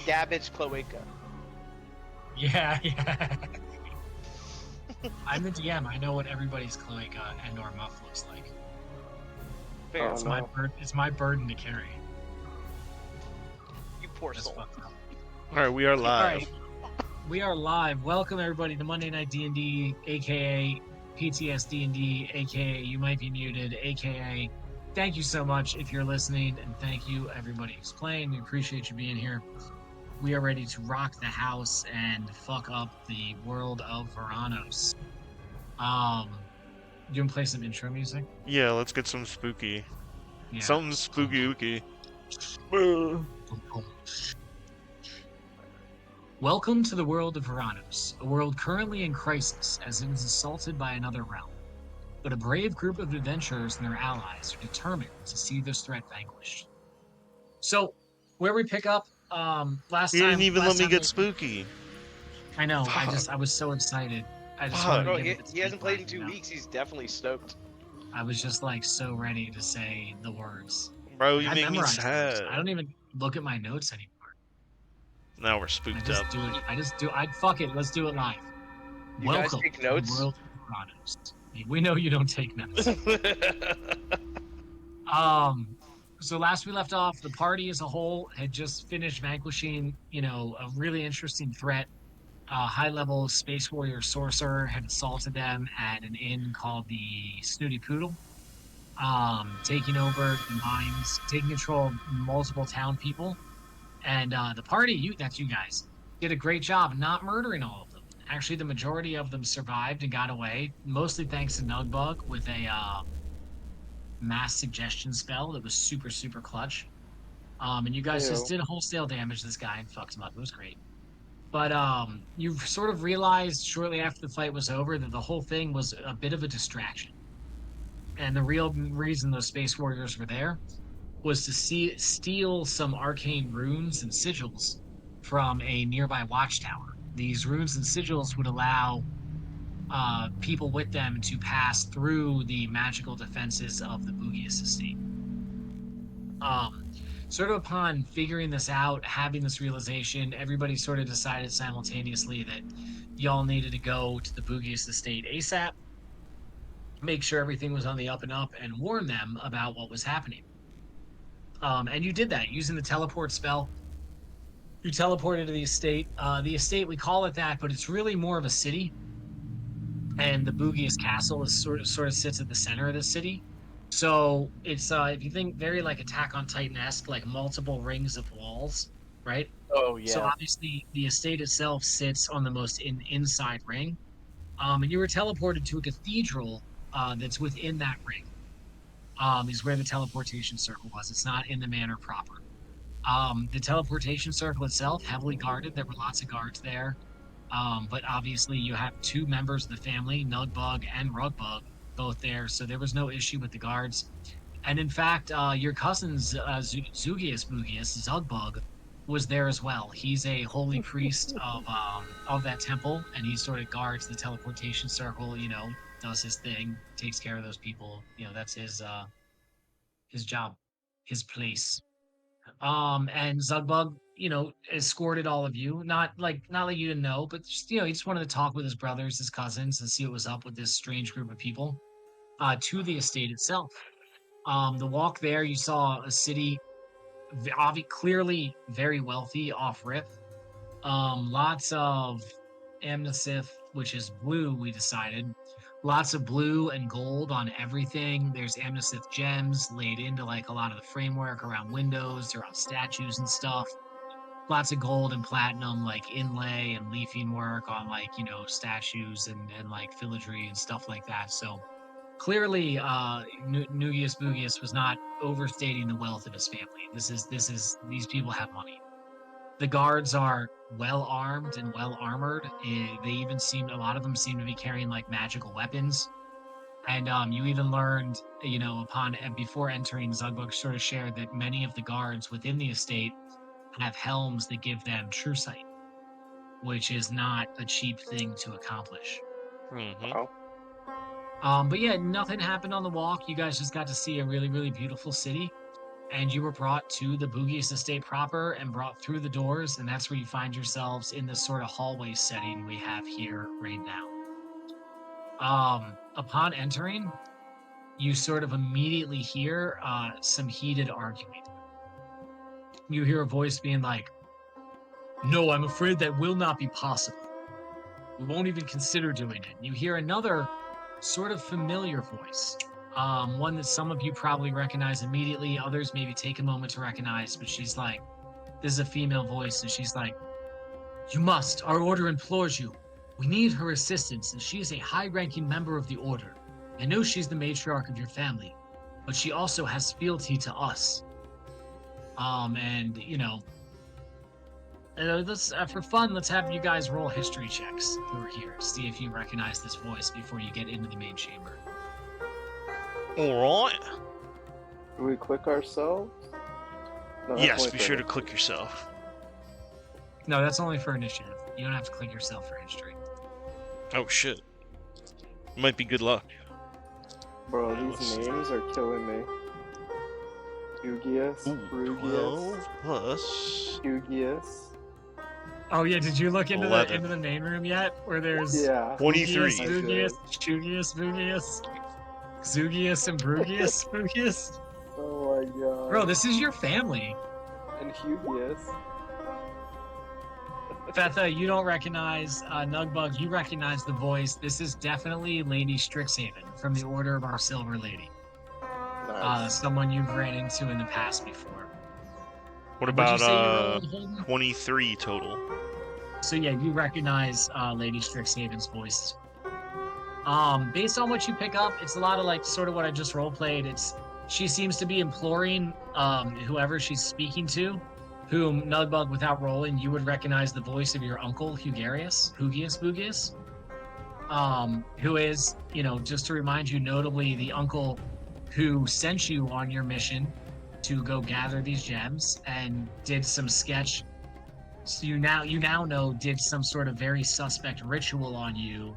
Gabbitt's cloaca. Yeah. I'm the DM. I know what everybody's cloaca and/or muff looks like. Fair. It's my burden to carry. You poor That's soul. fucked up. All right, we are live. All right, we are live. Welcome everybody to Monday Night D&D, aka PTS D&D, aka You Might Be Muted, aka thank you so much if you're listening, and thank you everybody who's playing. We appreciate you being here. We are ready to rock the house and fuck up the world of Veranos. You want to play some intro music? Yeah, let's get some spooky. Yeah. Something spooky. Welcome to the world of Veranos, a world currently in crisis as it is assaulted by another realm. But a brave group of adventurers and their allies are determined to see this threat vanquished. So, where we pick up, last You time... didn't even let me get spooky. I know, Fuck. I was so excited. I just Fuck. wanted to Bro, give it the he hasn't played in tagline, 2 weeks. He's definitely stoked. I was just like so ready to say the words. Bro, Like, you I make me memorized those. sad. I don't even look at my notes anymore. Now we're spooked up. Fuck it, let's do it live. You guys Welcome take to the notes? world of Veranos. We know you don't take notes. So last we left off, the party as a whole had just finished vanquishing, a really interesting threat. High-level space warrior sorcerer had assaulted them at an inn called the Snooty Poodle, taking over the mines, taking control of multiple town people. And the party, that's you guys, did a great job not murdering all of them. Actually, the majority of them survived and got away, mostly thanks to Nugbug with a mass suggestion spell that was super, super clutch. And you guys just did wholesale damage to this guy and fucked him up. It was great. But you sort of realized shortly after the fight was over that the whole thing was a bit of a distraction. And the real reason those space warriors were there was to steal some arcane runes and sigils from a nearby watchtower. These runes and sigils would allow people with them to pass through the magical defenses of the Boogius estate. Sort of upon figuring this out, having this realization, everybody sort of decided simultaneously that y'all needed to go to the Boogius estate ASAP, make sure everything was on the up and up, and warn them about what was happening. And you did that using the teleport spell. You teleported to the estate. The estate, we call it that, but it's really more of a city. And the Boogius castle is sort of sits at the center of the city. So it's if you think very like Attack on Titan-esque, like multiple rings of walls, right? Oh yeah. So obviously the estate itself sits on the most inside ring. And you were teleported to a cathedral that's within that ring. Is where the teleportation circle was. It's not in the manor proper. The teleportation circle itself, heavily guarded. There were lots of guards there. But obviously you have two members of the family, Nugbug and Rugbug, both there. So there was no issue with the guards. And in fact, your cousin's Zugius Boogius, Zugbug, was there as well. He's a holy priest of that temple, and he sort of guards the teleportation circle, does his thing, takes care of those people. That's his job, his place. And Zugbug, escorted all of you. Not like you didn't know, but just, he just wanted to talk with his brothers, his cousins, and see what was up with this strange group of people. To the estate itself. The walk there, you saw a city, clearly very wealthy off rip. Lots of amniotic, which is blue, we decided. Lots of blue and gold on everything. There's amniotic gems laid into like a lot of the framework around windows, around statues and stuff. Lots of gold and platinum, like inlay and leafing work on like, statues and like filigree and stuff like that. So clearly, Nugius Boogius was not overstating the wealth of his family. These people have money. The guards are well armed and well armored. A lot of them seem to be carrying like magical weapons. And you even learned, before entering, Zugbug sort of shared that many of the guards within the estate have helms that give them true sight, which is not a cheap thing to accomplish. Mm-hmm. But yeah, nothing happened on the walk. You guys just got to see a really, really beautiful city. and you were brought to the Boogies estate proper and brought through the doors, and that's where you find yourselves in this sort of hallway setting we have here right now. Upon entering, you sort of immediately hear some heated argument. You hear a voice being like, "No, I'm afraid that will not be possible. We won't even consider doing it." You hear another sort of familiar voice, one that some of you probably recognize immediately, others maybe take a moment to recognize, but she's like, this is a female voice, and she's like, "You must, our order implores you. We need her assistance, and she is a high-ranking member of the order. I know she's the matriarch of your family, but she also has fealty to us. And, let's, for fun, let's have you guys roll history checks who are here. See if you recognize this voice before you get into the main chamber. All right. Do we click ourselves? No, that's Yes, only be for sure to it. click yourself. No, that's only for initiative. You don't have to click yourself for history. Oh shit. Might be good luck. Bro, Yeah, these let's- names are killing me. Hugius, Ooh, Rugius, 12 plus. Hugius. Oh yeah, did you look into 11. the main room yet? Where there's Yeah. 23. Boogius, Boogius, Chugius, Boogius, Zugius, and Brugius, Boogius? Oh my god. Bro, this is your family. And Hugius. Betha, you don't recognize Nugbug. You recognize the voice. This is definitely Lady Strixhaven from the Order of Our Silver Lady. Nice. Someone you've ran into in the past before. What What'd you about say you rolled, Holden? 23 total? So yeah, you recognize Lady Strixhaven's voice. Based on what you pick up, it's a lot of like sort of what I just role played. She seems to be imploring whoever she's speaking to, whom Nugbug, without rolling, you would recognize the voice of your uncle Hugius, Boogius, who is, just to remind you, notably the uncle who sent you on your mission to go gather these gems and did some sketch. So you now know did some sort of very suspect ritual on you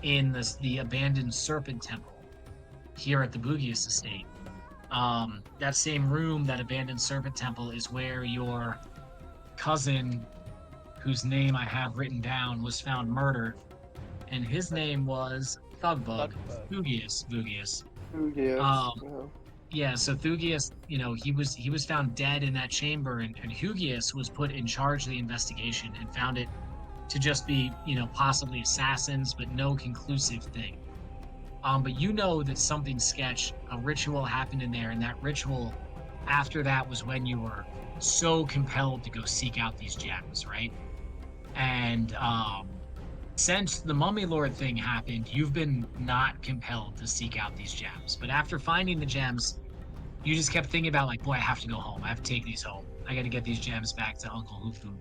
in the abandoned serpent temple here at the Boogius estate. That same room, that abandoned serpent temple, is where your cousin, whose name I have written down, was found murdered, and his name was Thugbug. Boogius. Hugius. Yeah, so Thugius, he was found dead in that chamber, and Hugius was put in charge of the investigation and found it to just be, possibly assassins, but no conclusive thing. But you know that something sketch, a ritual happened in there, and that ritual after that was when you were so compelled to go seek out these gems, right? And since the Mummy Lord thing happened, you've been not compelled to seek out these gems. But after finding the gems, you just kept thinking about like, boy, I have to go home. I have to take these home. I got to get these gems back to Uncle Hufug,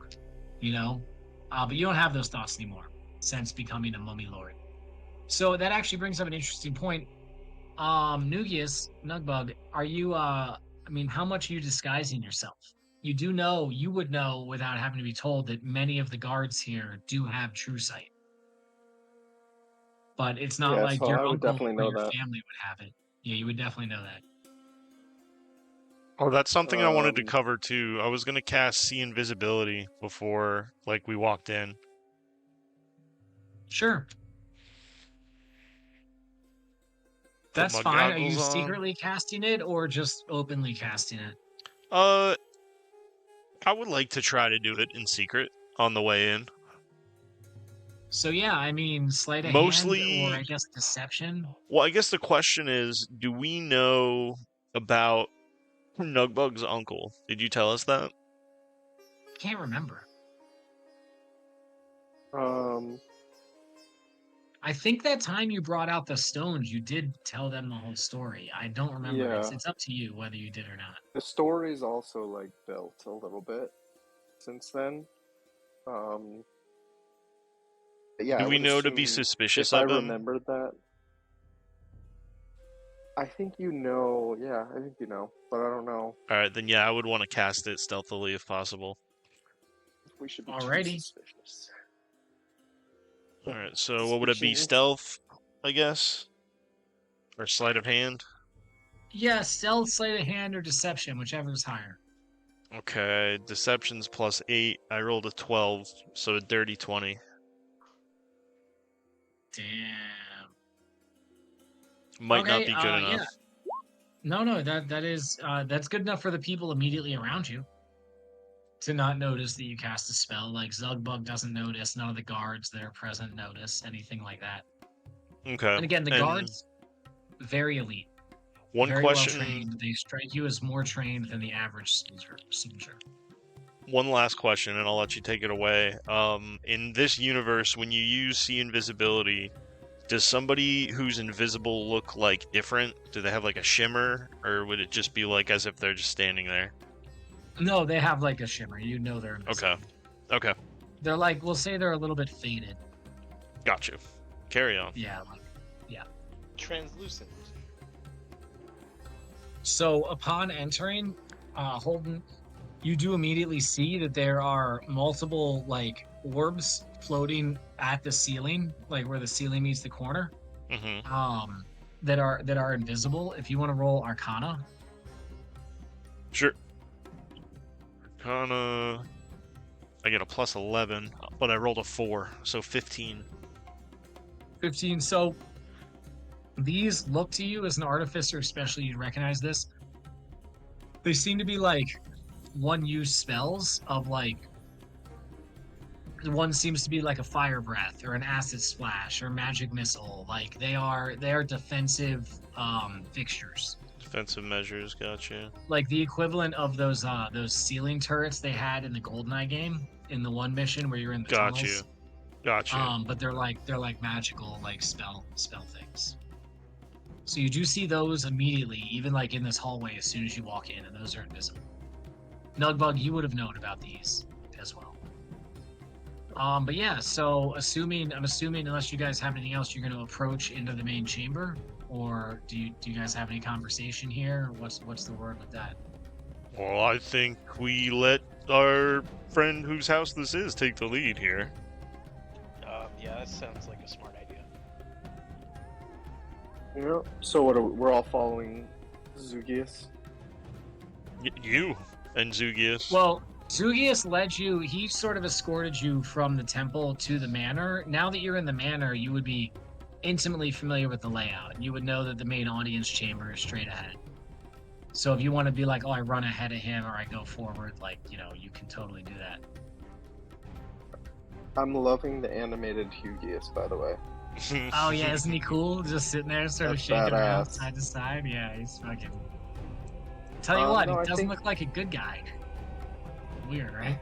But you don't have those thoughts anymore since becoming a Mummy Lord. So that actually brings up an interesting point. Nugbug, are you, how much are you disguising yourself? You would know without having to be told that many of the guards here do have true sight. But it's not like so your I would uncle definitely or know your that. family would have it. Yeah, you would definitely know that. Oh, that's something I wanted to cover too. I was gonna cast See Invisibility before, we walked in. Sure. That's my fine. Are you goggles on. secretly casting it or just openly casting it? I would like to try to do it in secret on the way in. So yeah, sleight of Mostly- hand, or I guess deception. Well, I guess the question is, do we know about Nugbug's uncle? Did you tell us that? I can't remember. I think that time you brought out the stones, you did tell them the whole story. I don't remember. Yeah. It's up to you whether you did or not. The story's also built a little bit since then. Yeah. Do I we would know to be assume suspicious if I of him? remembered that. I think you know. Yeah, I think you know, but I don't know. Alright, then yeah, I would want to cast it stealthily if possible. If we should be Alrighty. too suspicious. Alright, so what would it be? Suspicion. Stealth, I guess? Or sleight of hand? Yeah, stealth, sleight of hand, or deception, whichever is higher. Okay, deception's +8. I rolled a 12, so a dirty 20. Damn. Might not Okay, be good yeah. enough. No, that's good enough for the people immediately around you to not notice that you cast a spell. Like Zugbug doesn't notice, none of the guards that are present notice, anything like that. Okay. And again, the and guards, very elite, one very question, well trained. They strike you as more trained than the average soldier. one last question, and I'll let you take it away. In this universe, when you use see invisibility, does somebody who's invisible look like different? Do they have like a shimmer, or would it just be like as if they're just standing there? No, they have like a shimmer. You know they're invisible. Okay. They're like, we'll say they're a little bit faded. Got you. Carry on. Yeah. Translucent. So upon entering, Holden, you do immediately see that there are multiple like orbs floating at the ceiling, like where the ceiling meets the corner, Mm-hmm. that are invisible. If you want to roll Arcana, Sure. Arcana. I get a +11, but I rolled a 4, so 15. 15. So these look to you as an artificer, especially you'd recognize this. They seem to be like one-use spells of like. One seems to be like a fire breath or an acid splash or magic missile. Like they are defensive fixtures. Defensive measures, gotcha. Like the equivalent of those ceiling turrets they had in the GoldenEye game in the one mission where you're in the Got you. tunnels. Got you. But they're like magical like spell things. So you do see those immediately, even like in this hallway as soon as you walk in, and those are invisible. Nugbug, you would have known about these as well. But yeah, so I'm assuming unless you guys have anything else, you're going to approach into the main chamber, or do you guys have any conversation here? What's the word with that? Well, I think we let our friend whose house this is take the lead here. Yeah, that sounds like a smart idea. Yeah. So what? We're all following Zugius. You and Zugius. Well, Zugius led you. He sort of escorted you from the temple to the manor. Now that you're in the manor, you would be intimately familiar with the layout. You would know that the main audience chamber is straight ahead. So if you want to be like, oh, I run ahead of him or I go forward, like, you can totally do that. I'm loving the animated Hugius, by the way. Oh yeah, isn't he cool? Just sitting there, sort of That's shaking around badass. side to side. Yeah, he's fucking. Tell you what, no, he I doesn't think- look like a good guy. Weird, right?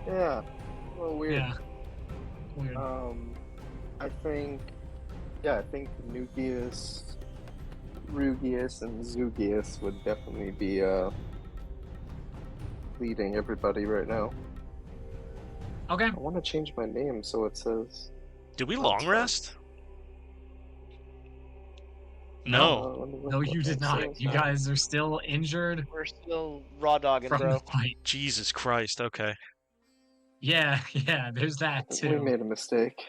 Yeah. Well, weird. Yeah. Weird. I think Nugius, Rugius, and Zugius would definitely be leading everybody right now. Okay. I want to change my name so it says. Did we Oh, long sorry. rest? No. let me look No, what you did that not. says You now. guys are still injured We're still raw dogging, from bro. the fight. Jesus Christ. Okay. Yeah, there's that We too. made a mistake.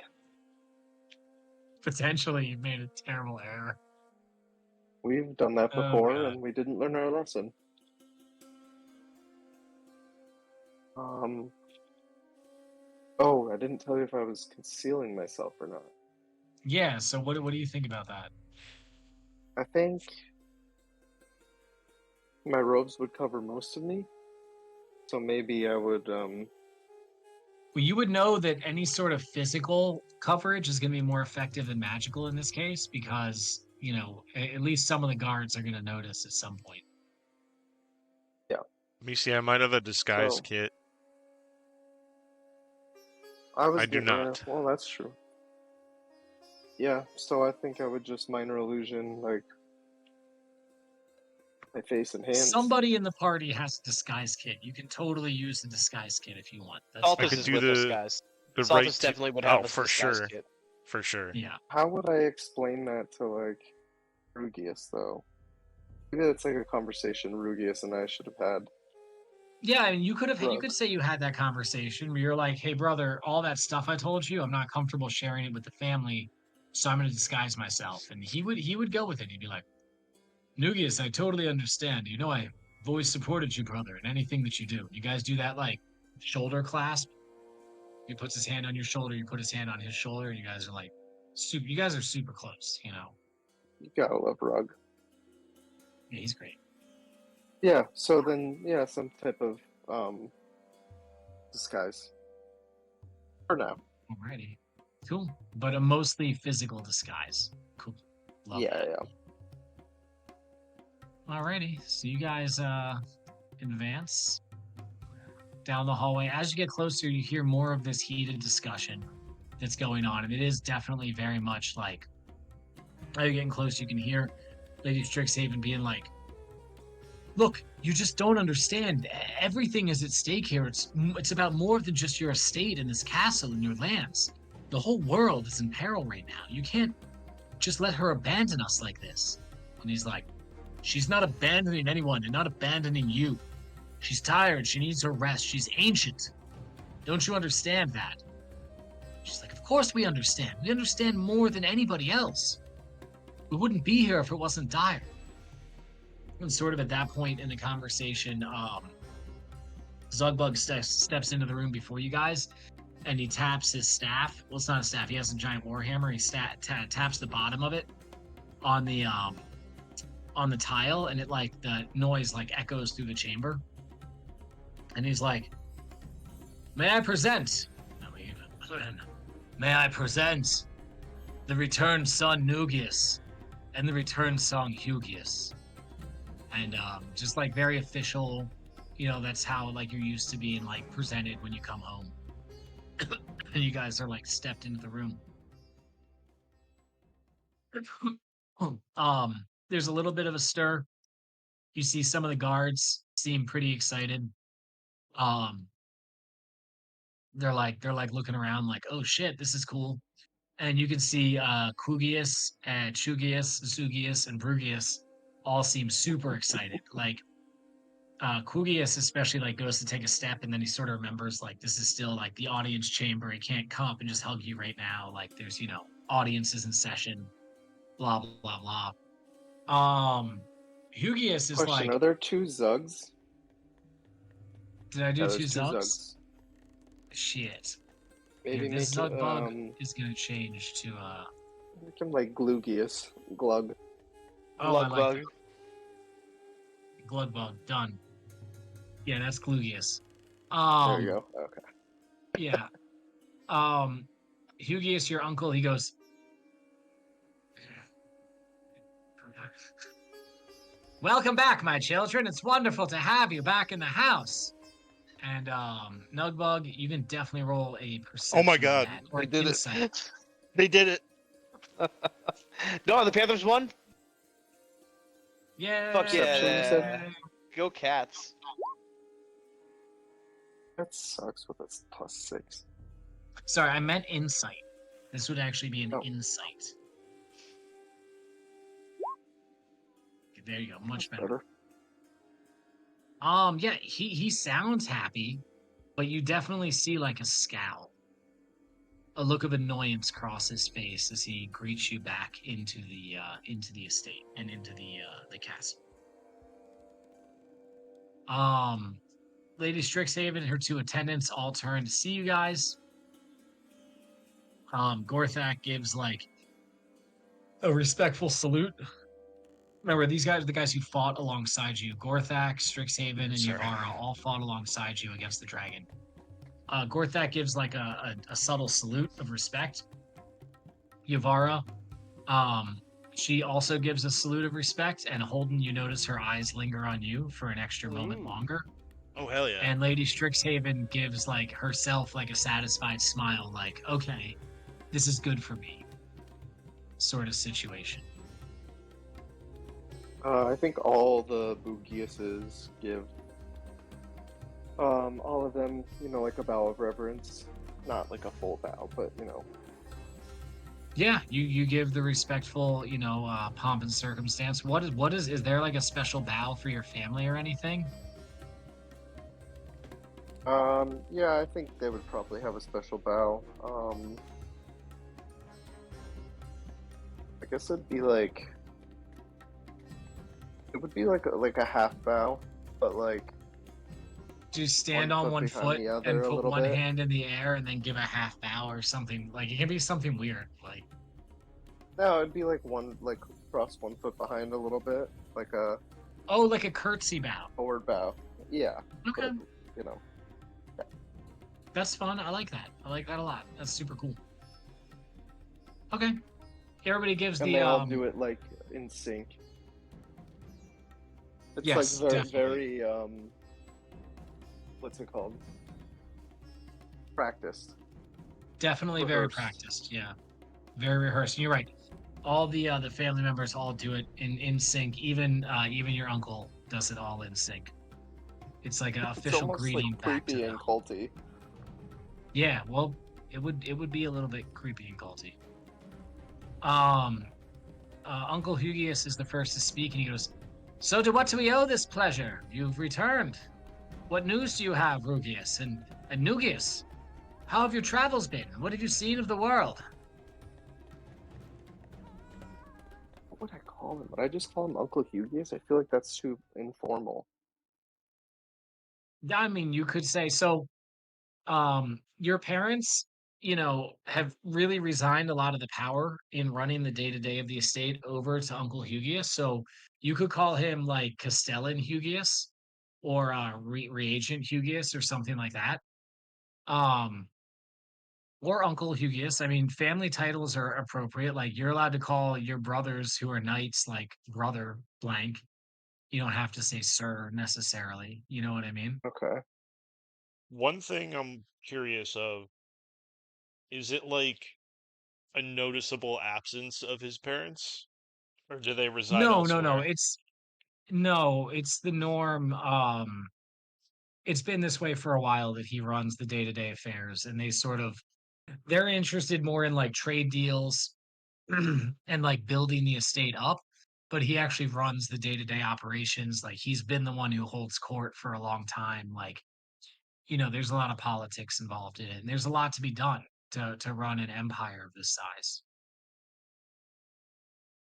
Potentially, you made a terrible error. We've done that Oh, before, God. and we didn't learn our lesson. Oh, I didn't tell you if I was concealing myself or not. Yeah. So what do you think about that? I think my robes would cover most of me, so maybe I would. Well, you would know that any sort of physical coverage is going to be more effective than magical in this case because, at least some of the guards are going to notice at some point. Let me see. I might have a disguise So- kit. I do not. Well, that's true. Yeah, so I think I would just minor illusion like my face and hands. Somebody in the party has a disguise kit. You can totally use the disguise kit if you want. That's I Saltus could is do with us, the- guys. The Saltus right to- definitely would have Oh, a for disguise sure. kit. For sure. Yeah. How would I explain that to like Rugius though? Maybe that's like a conversation Rugius and I should have had. Yeah, and you could Right. say you had that conversation where you're like, "Hey, brother, all that stuff I told you, I'm not comfortable sharing it with the family, so I'm going to disguise myself." And he would go with it. He'd be like, Nugius, I totally understand. You know, I've always supported you, brother, in anything that you do. You guys do that, like, shoulder clasp? He puts his hand on your shoulder, you put his hand on his shoulder, and you guys are, like, you guys are super close, you know? You gotta love Rug. Yeah, he's great. Yeah, so then, yeah, some type of disguise. For now. Alrighty. Cool. But a mostly physical disguise. Cool. Love Yeah, that. yeah. Alrighty. So you guys advance down the hallway. As you get closer, you hear more of this heated discussion that's going on. And it is definitely very much like, as you're getting close, you can hear Lady Strixhaven being like, look, you just don't understand. Everything is at stake here. It's about more than just your estate and this castle and your lands. The whole world is in peril right now. You can't just let her abandon us like this. And he's like, she's not abandoning anyone and not abandoning you. She's tired. She needs her rest. She's ancient. Don't you understand that? She's like, of course we understand. We understand more than anybody else. We wouldn't be here if it wasn't dire. And sort of at that point in the conversation, Zugbug steps into the room before you guys, and he taps his staff. Well, it's not a staff. He has a giant warhammer. He taps the bottom of it on the tile, and the noise echoes through the chamber. And he's like, "May I present? May I present the returned son Nugius and the returned son Hugius." And just very official, that's how you're used to being presented when you come home. And you guys are stepped into the room. There's a little bit of a stir. You see some of the guards seem pretty excited. They're looking around oh shit, this is cool. And you can see Kugius and Chugius, Zugius, and Brugius all seem super excited. Kugius especially goes to take a step, and then he sort of remembers this is still the audience chamber. He can't come up and just hug you right now. There's audiences in session, blah blah blah. Hugius is Question, are there two Zugs? Did I do Yeah, two there's Zugs? Shit. Maybe Here, this make Zug it, bug is gonna change to make him Glugius. Glug. oh, I Glug like bug. that. Glugbug, done. Yeah, that's Glugius. There you go. Okay. Yeah. Hugius, your uncle, he goes, "Welcome back, my children. It's wonderful to have you back in the house." And Nugbug, you can definitely roll a perception. Oh my God. on that, or They an did insight. it. They did it. No, the Panthers won. Yeah. Fuck yeah. Go Cats. That sucks with this +6. Sorry, I meant insight. This would actually be an Oh. insight. Okay, there you go. Much That's better. Yeah, he sounds happy, but you definitely see a scowl. A look of annoyance cross his face as he greets you back into the estate and into the castle. Lady Strixhaven and her two attendants all turn to see you guys. Gorthak gives a respectful salute. Remember, these guys are the guys who fought alongside you. Gorthak, Strixhaven, and Sorry. Yavara all fought alongside you against the dragon. Gorthak gives a subtle salute of respect. Yavara, she also gives a salute of respect, and Holden, you notice her eyes linger on you for an extra moment longer. Oh hell yeah. And Lady Strixhaven gives herself a satisfied smile, okay, this is good for me, sort of situation. I think all the Bugiuses give all of them, a bow of reverence. Not a full bow, but Yeah, you give the respectful, pomp and circumstance. What is there a special bow for your family or anything? Yeah, I think they would probably have a special bow. I guess it'd be It would be like a half bow, but like Do stand one on foot one behind foot the other and a put little one bit. hand in the air and then give a half bow or something. Like it can be something weird. Like No, it'd be like cross 1 foot behind a little bit, like a oh, like a curtsy bow. forward bow. Yeah, Okay, but you know, that's fun. I like that. I like that a lot. That's super cool. Okay, everybody gives and the they all do it like in sync. It's yes, like definitely. very what's it called? Practiced, Definitely very rehearsed. practiced. Yeah, very rehearsed. And you're right. All the family members all do it in sync. Even your uncle does it all in sync. It's like an It's official almost like greeting back to creepy the and home. culty. Yeah, well, it would be a little bit creepy and culty. Um, Uncle Hugius is the first to speak, and he goes, "So to what do we owe this pleasure? You've returned. What news do you have, Rugius and Nugius? How have your travels been? What have you seen of the world?" What would I call him? Would I just call him Uncle Hugius? I feel like that's too informal. I mean, you could say so. Your parents, have really resigned a lot of the power in running the day to day of the estate over to Uncle Hugius. So you could call him like Castellan Hugius or Reagent Hugius or something like that. Um, or Uncle Hugius. I mean, family titles are appropriate. Like you're allowed to call your brothers who are knights like brother blank. You don't have to say sir necessarily. You know what I mean? Okay. One thing I'm curious of, is it like a noticeable absence of his parents? Or do they reside No, no, no. elsewhere? It's the norm. It's been this way for a while that he runs the day-to-day affairs, and they're interested more in like trade deals and like building the estate up, but he actually runs the day-to-day operations. Like he's been the one who holds court for a long time. Like, there's a lot of politics involved in it, and there's a lot to be done to run an empire of this size.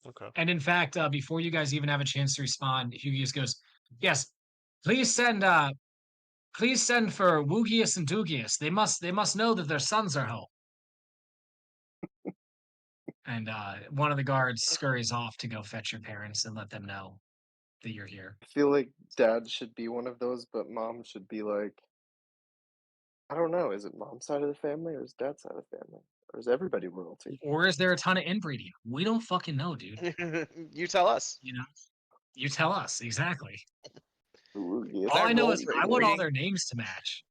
Okay. And in fact, before you guys even have a chance to respond, Hugo just goes, "Yes, please send for Wugius and Dugius. They must know that their sons are home." And one of the guards scurries off to go fetch your parents and let them know that you're here. I feel like dad should be one of those, but mom should be like, I don't know, is it mom's side of the family or is dad's side of the family? Or is everybody royalty? Or is there a ton of inbreeding? We don't fucking know, dude. You tell us. You know, you tell us exactly. Ooh, Is All yes, I that know rules is for I want all inbreeding? their names to match.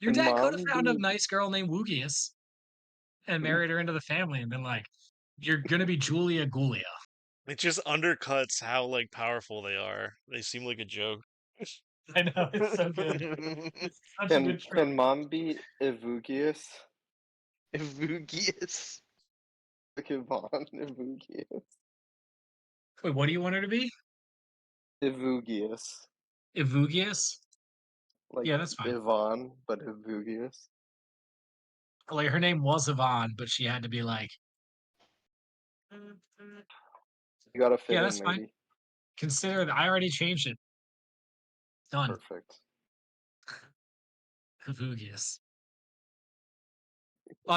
Your Can dad could have mom found a be nice girl named Wugius and married her into the family and been like, "You're gonna be Julia Gulia." It just undercuts how like powerful they are. They seem like a joke. I know it's so good. It's such a can good trope. can mom be Evugius? Vugius. Like Yvonne Evugius. Wait, what do you want her to be? Evugius. Evugius? Like Yeah, that's fine. Yvonne, but Evugius. Like her name was Yvonne, but she had to be like, You gotta fit yeah, in, that's fine. maybe. Consider that I already changed it. Done. Perfect. Evugius.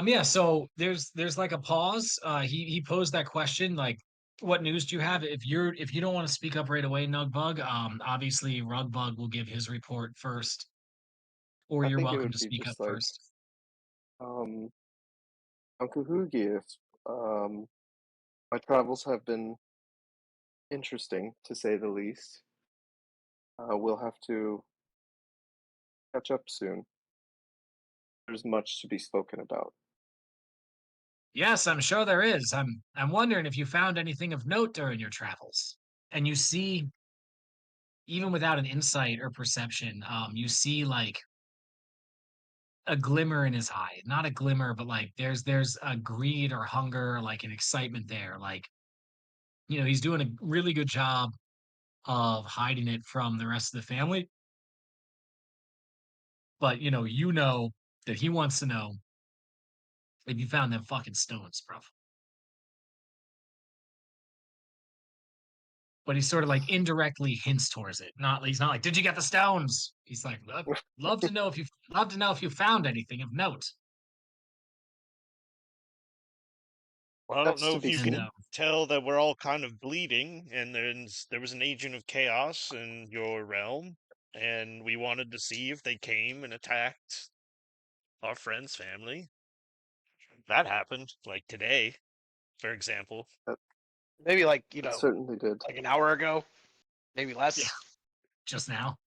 Yeah, so there's like a pause. He posed that question, like, what news do you have? If you don't want to speak up right away, Nugbug, obviously Rugbug will give his report first, or I you're think it welcome would to be speak up just like, first. um, Uncle Hugius. My travels have been interesting, to say the least. We'll have to catch up soon. There's much to be spoken about. Yes, I'm sure there is. I'm wondering if you found anything of note during your travels. And you see, even without an insight or perception, you see like a glimmer in his eye. Not a glimmer, but like there's a greed or hunger, like an excitement there. Like, he's doing a really good job of hiding it from the rest of the family. But you know that he wants to know if you found them fucking stones, bro. but he sort of like indirectly hints towards it. He's not like, "Did you get the stones?" He's like, love to know if you found anything of note." Well, I don't That's know to if be you And can tell that we're all kind of bleeding, and there was an agent of chaos in your realm, and we wanted to see if they came and attacked our friend's family. That happened, like today, for example. Maybe like It certainly did. like an hour ago, maybe less. Yeah. Just now.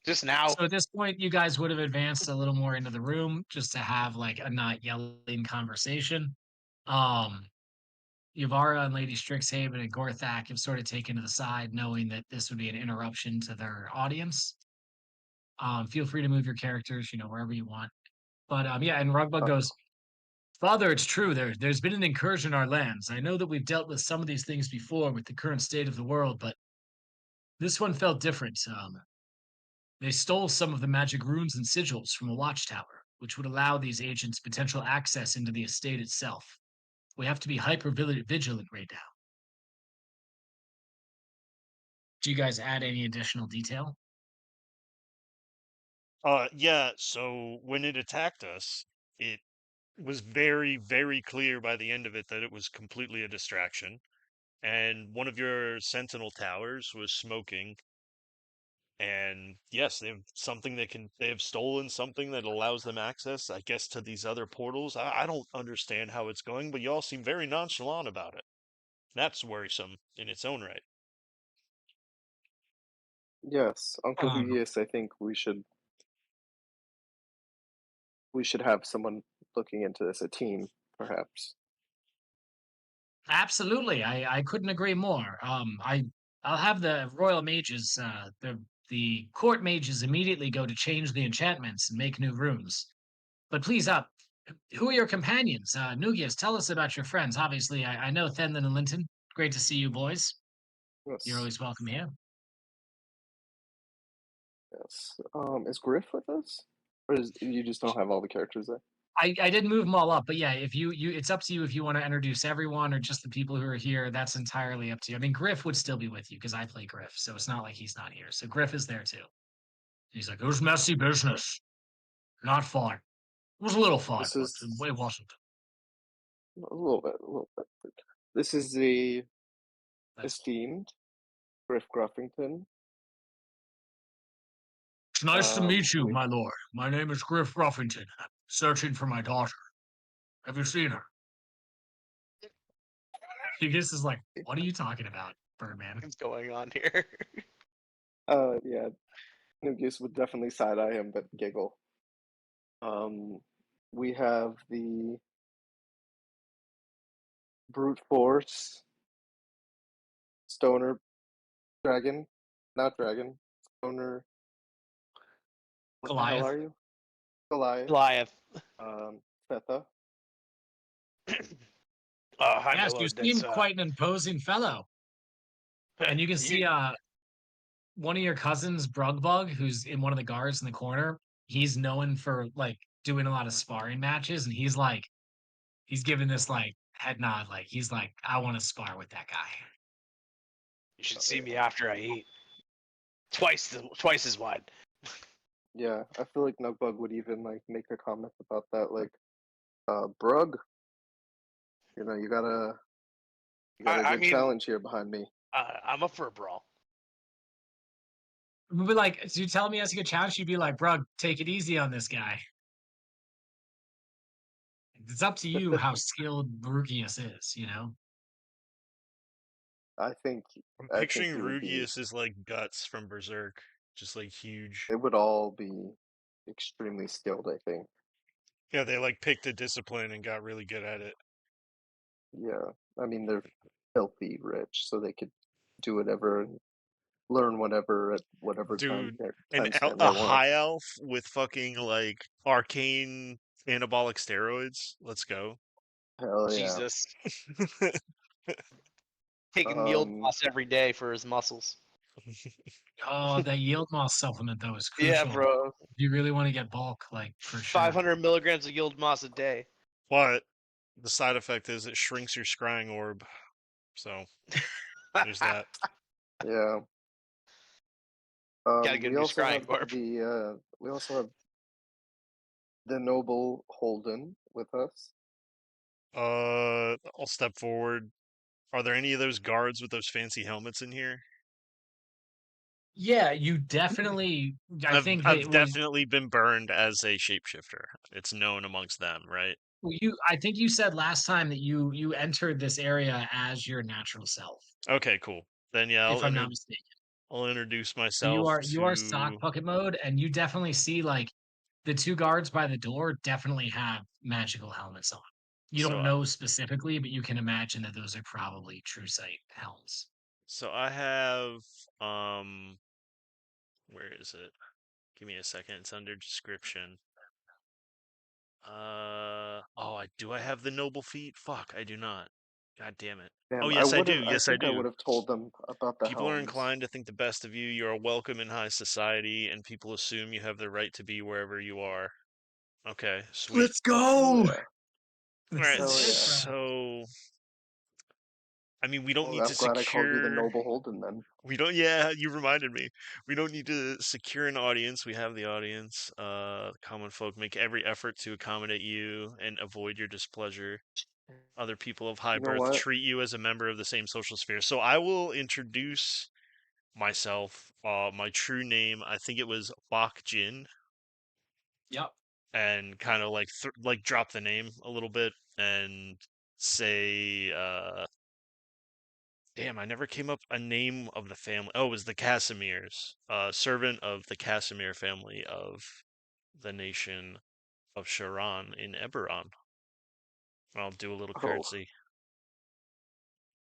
Just now. So at this point, you guys would have advanced a little more into the room just to have like a not yelling conversation. Um, Yuvara and Lady Strixhaven and Gorthak have sort of taken to the side, knowing that this would be an interruption to their audience. Feel free to move your characters, wherever you want. But yeah, and Rugbug Uh, goes, "Father, it's true. There's been an incursion in our lands. I know that we've dealt with some of these things before with the current state of the world, but this one felt different. They stole some of the magic runes and sigils from a watchtower, which would allow these agents potential access into the estate itself. We have to be hyper vigilant right now." Do you guys add any additional detail? Yeah, so when it attacked us, it was very, very clear by the end of it that it was completely a distraction. And one of your sentinel towers was smoking. And yes, they have stolen something that allows them access, I guess, to these other portals. I don't understand how it's going, but y'all seem very nonchalant about it. That's worrisome in its own right. yes, Uncle Um, Hugius, I think we should have someone looking into this, a team, perhaps. Absolutely, I couldn't agree more. I'll have the royal mages, the court mages immediately go to change the enchantments and make new runes. But please, who are your companions? Nugius, tell us about your friends. Obviously, I know Thenlin and Linton. Great to see you boys. You're Yes, always welcome here. yes. Is Griff with us? Or you just don't have all the characters there? I did move them all up, but yeah, if it's up to you if you want to introduce everyone or just the people who are here. That's entirely up to you. I mean, Griff would still be with you because I play Griff, so it's not like he's not here. So Griff is there too. He's like, "It was messy business, not fun. It was a little fun, This but is it wasn't." a little bit, a little bit. This is the That's, esteemed Griff Gruffington. "It's nice to meet you, We my lord. My name is Griff Ruffington. I'm searching for my daughter. Have you seen her?" Hugus is like, "What are you talking about, Birdman?" What's going on here? yeah, Nugius would definitely side eye him, but giggle. We have the brute force stoner dragon, not dragon, stoner. What the hell Goliath. are you? Goliath. Goliath. Fetha. Hi, my Yes, you lord. seem That's quite an imposing fellow. And you can see one of your cousins, Brugbug, who's in one of the guards in the corner. He's known for like doing a lot of sparring matches, and he's giving this like head nod, like he's like, "I want to spar with that guy." You should see me after I eat. Twice as wide. Yeah, I feel like Nugbug would even like make a comment about that, like, Brug, you got a I good mean, challenge here behind me. I'm up for a brawl. We'd be like, "So you tell me as a good challenge?" You'd be like, "Brug, take it easy on this guy." It's up to you how skilled Brugius is. I think I'm I think picturing he would be. Rugius as like Guts from Berserk, just like huge. It would all be extremely skilled. I think. Yeah, they like picked a discipline and got really good at it. Yeah, I mean they're filthy rich, so they could do whatever and learn whatever at whatever Dude, time span they a want. high elf with fucking like arcane anabolic steroids. Let's go. Hell yeah. Jesus. Taking yield Um, loss every day for his muscles. Oh, that yield moss supplement though is Yeah, crucial. bro. If you really want to get bulk, like for sure. 500 milligrams of yield moss a day. But the side effect is it shrinks your scrying orb. So there's that. Yeah. Gotta get a We new also scrying have corp. we also have the noble Holden with us. I'll step forward. Are there any of those guards with those fancy helmets in here? Yeah, you definitely. I I've think I've that was definitely been burned as a shapeshifter. It's known amongst them, right? you. I think you said last time that you entered this area as your natural self, Okay, cool. Then yeah, if I'm not mistaken. I'll introduce So you myself are stock to. bucket mode, and you definitely see like the two guards by the door definitely have magical helmets on. You So don't know specifically, but you can imagine that those are probably true sight helms. so I have where is it? Give me a second. It's under description. Do I have the noble feat? Fuck, I do not. God damn it. Oh, Damn, yes, I do. I Yes, I think I do. would have told them about the People are helms. inclined to think the best of you. You are welcome in high society, and people assume you have the right to be wherever you are. Okay, sweet. Let's Hell go. yeah. All This right, Hell is it, yeah. bro. so I mean, we don't Well, need to I'm glad I called you the secure. noble Holden then. We don't. Yeah, you reminded me. We don't need to secure an audience. We have the audience. Common folk make every effort to accommodate you and avoid your displeasure. Other people of high You know birth what? treat you as a member of the same social sphere. So I will introduce myself. My true name, I think it was Bak Jin, Yep. and kind of like like drop the name a little bit and say, damn, I never came up a name of the family. Oh, it was the Casimirs, servant of the Casimir family of the nation of Sharan in Eberron. I'll do a little Oh, curtsy.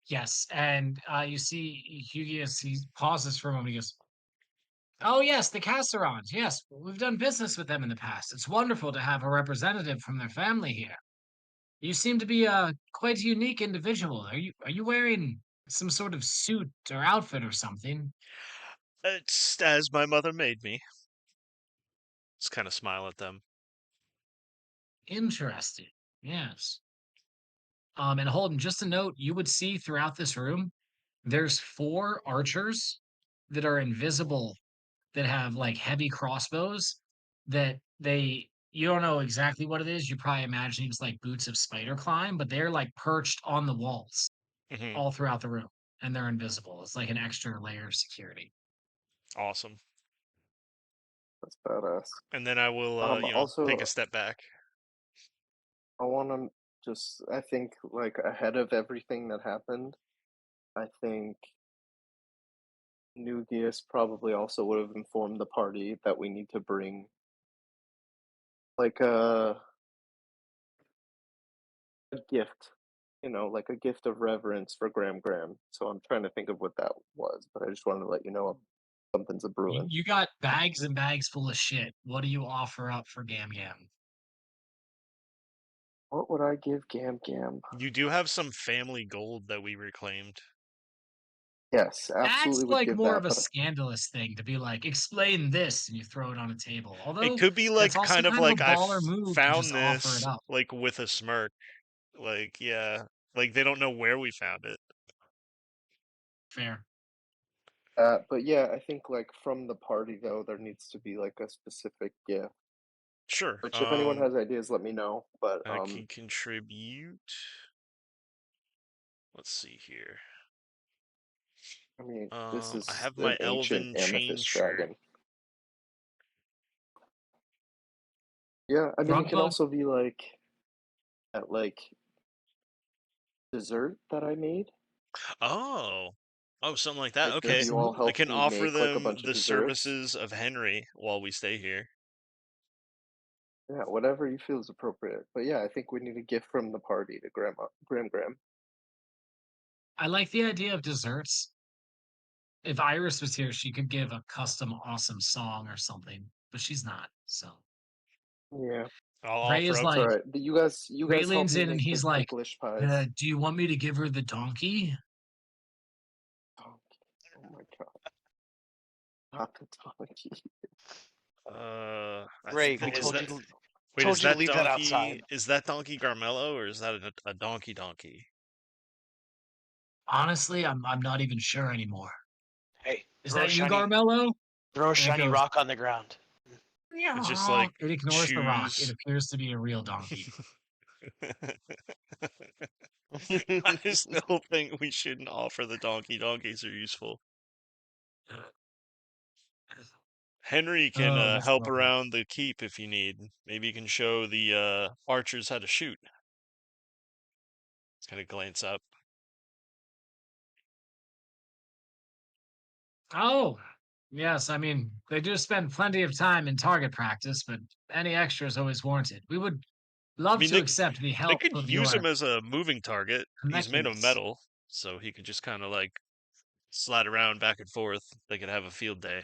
Yes, and you see Hugius, he pauses for a moment. He goes, "Oh yes, the Casserons. Yes, we've done business with them in the past. It's wonderful to have a representative from their family here. You seem to be a quite a unique individual. Are you wearing some sort of suit or outfit or something? It's as my mother made me. Just kind of smile at them. Interesting. Yes. And Holden, just a note, you would see throughout this room, there's four archers that are invisible that have like heavy crossbows that they you don't know exactly what it is. You probably imagine it's like boots of spider climb, but they're like perched on the walls Hmm. all throughout the room and they're invisible. It's like an extra layer of security. Awesome. that's badass. And then I will, take a Also, step back. I want to just, I think, like, ahead of everything that happened, I think Nugius probably also would have informed the party that we need to bring, like, a gift, like a gift of reverence for Graham Graham. So I'm trying to think of what that was, but I just wanted to let you know something's a You, brewing. you got bags and bags full of shit. What do you offer up for Gam Gam? What would I give Gam Gam? You do have some family gold that we reclaimed. Yes, That's absolutely would like give more that, of a but scandalous thing to be like, explain this, and you throw it on a table. It Although could be that's like also kind of kind of a like baller move to just found offer it this up. like with a smirk. Like, yeah, like they don't know where we found it. Fair. but yeah, I think like from the party though, there needs to be like a specific gift. Sure. Which if anyone has ideas, let me know. But I can contribute. Let's see here. I mean, this I is have an my ancient elven chain amethyst shirt. dragon. Yeah, I mean, it can Grugba, also be like that, like dessert that I made. Oh. Oh, something like that. Like if Okay. you all absolutely. I help can me offer make like a them bunch of the desserts, services of Henry while we stay here. yeah, whatever you feel is appropriate. But yeah, I think we need a gift from the party to Graham Graham. I like the idea of desserts. If Iris was here, she could give a custom awesome song or something, but she's not. So Yeah, I'll Ray offer is up. it's all like, right. You Ray guys help leans me in and make the he's like, ticklish pies. do you want me to give her the donkey? Donkey. Oh my god, not the donkey. I Ray, we think is told that. you to Wait, is that leave that donkey? outside. Is that donkey Garmello or is that a donkey donkey? Honestly, I'm not even sure anymore. Is Throw a that you, shiny, Garmello? throw a And it shiny goes, rock on the ground. It's just like it ignores the rock. It choose. appears to be a real donkey. I still think we shouldn't offer the donkey. Donkeys are useful. Henry can Oh, that's help lovely. around the keep if you need. Maybe you can show the archers how to shoot. Kind of glance up. Oh, yes. I mean, they do spend plenty of time in target practice, but any extra is always warranted. We would I love mean, to accept the they help could of use your him as a moving target. He's made of mechanics. metal, so he could just kind of like slide around back and forth. They could have a field day.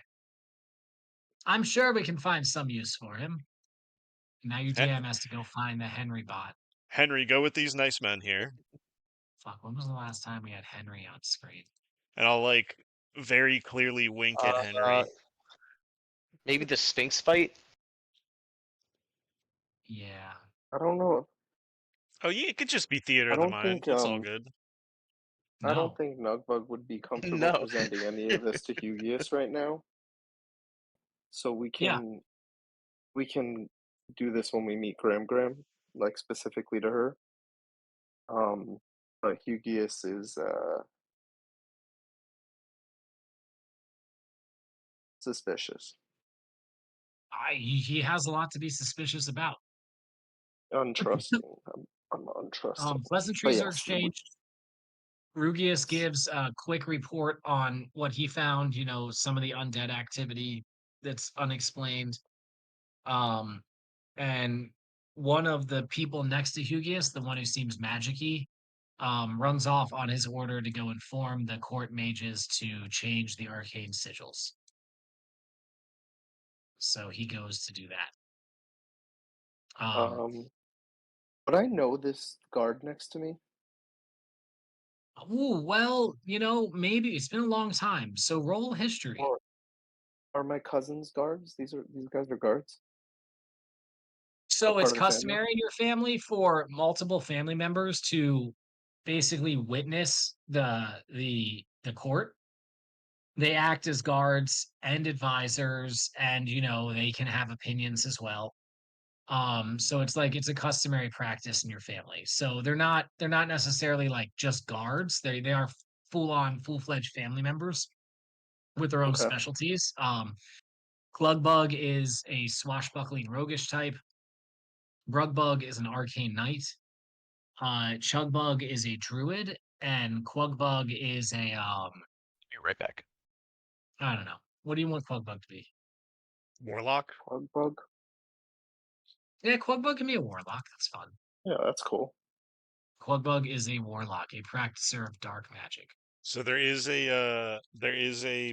I'm sure we can find some use for him. Now your Hen- DM has to go find the Henry bot. Henry, go with these nice men here, Fuck, when was the last time we had Henry on screen? and I'll like very clearly wink at Uh, Henry. maybe the Sphinx fight. Yeah. I don't know. Oh, yeah, it could just be theater I of the don't mind. think It's all good. I don't No. think Nugbug would be comfortable No. presenting any of this to Hugius right now. So we Yeah. can do this when we meet Gram, like specifically to her. But Hugius is suspicious, He has a lot to be suspicious about. untrusting. I'm untrusting. But Pleasantries are yes, exchanged. Rugius gives a quick report on what he found, some of the undead activity that's unexplained. Um, and one of the people next to Hugius, the one who seems magic-y, runs off on his order to go inform the court mages to change the arcane sigils. So he goes to do that. would I know this guard next to me? Oh, well, maybe it's been a long time. So roll history. Or are my cousins guards? These guys are guards? So Part it's of the family? customary in your family for multiple family members to basically witness the court. They act as guards and advisors, and they can have opinions as well. So it's a customary practice in your family. So they're not necessarily like just guards. They are full-fledged family members with their own Okay. specialties. Clugbug is a swashbuckling roguish type. Brugbug is an arcane knight. Chugbug is a druid, and Quugbug is a Be right back. I don't know. What do you want Quugbug to be? Warlock. Bug? Yeah, Quugbug can be a warlock. That's fun. Yeah, that's cool. Quugbug is a warlock, a practicer of dark magic. So there is a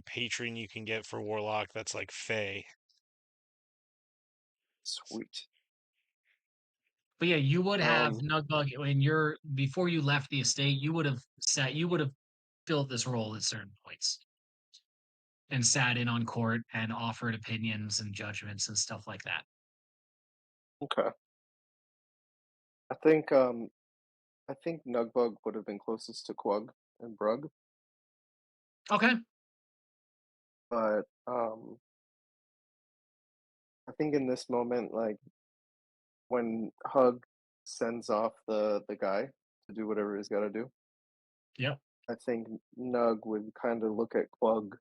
patron you can get for Warlock that's like Fey. Sweet. But yeah, you would have Um, Nugbug before you left the estate. You would have filled this role at certain points and sat in on court and offered opinions and judgments and stuff like that. okay. I think Nugbug would have been closest to Quug and Brug, Okay. but I think in this moment, like when Hug sends off the guy to do whatever he's got to do, Yep. I think Nug would kind of look at Quug.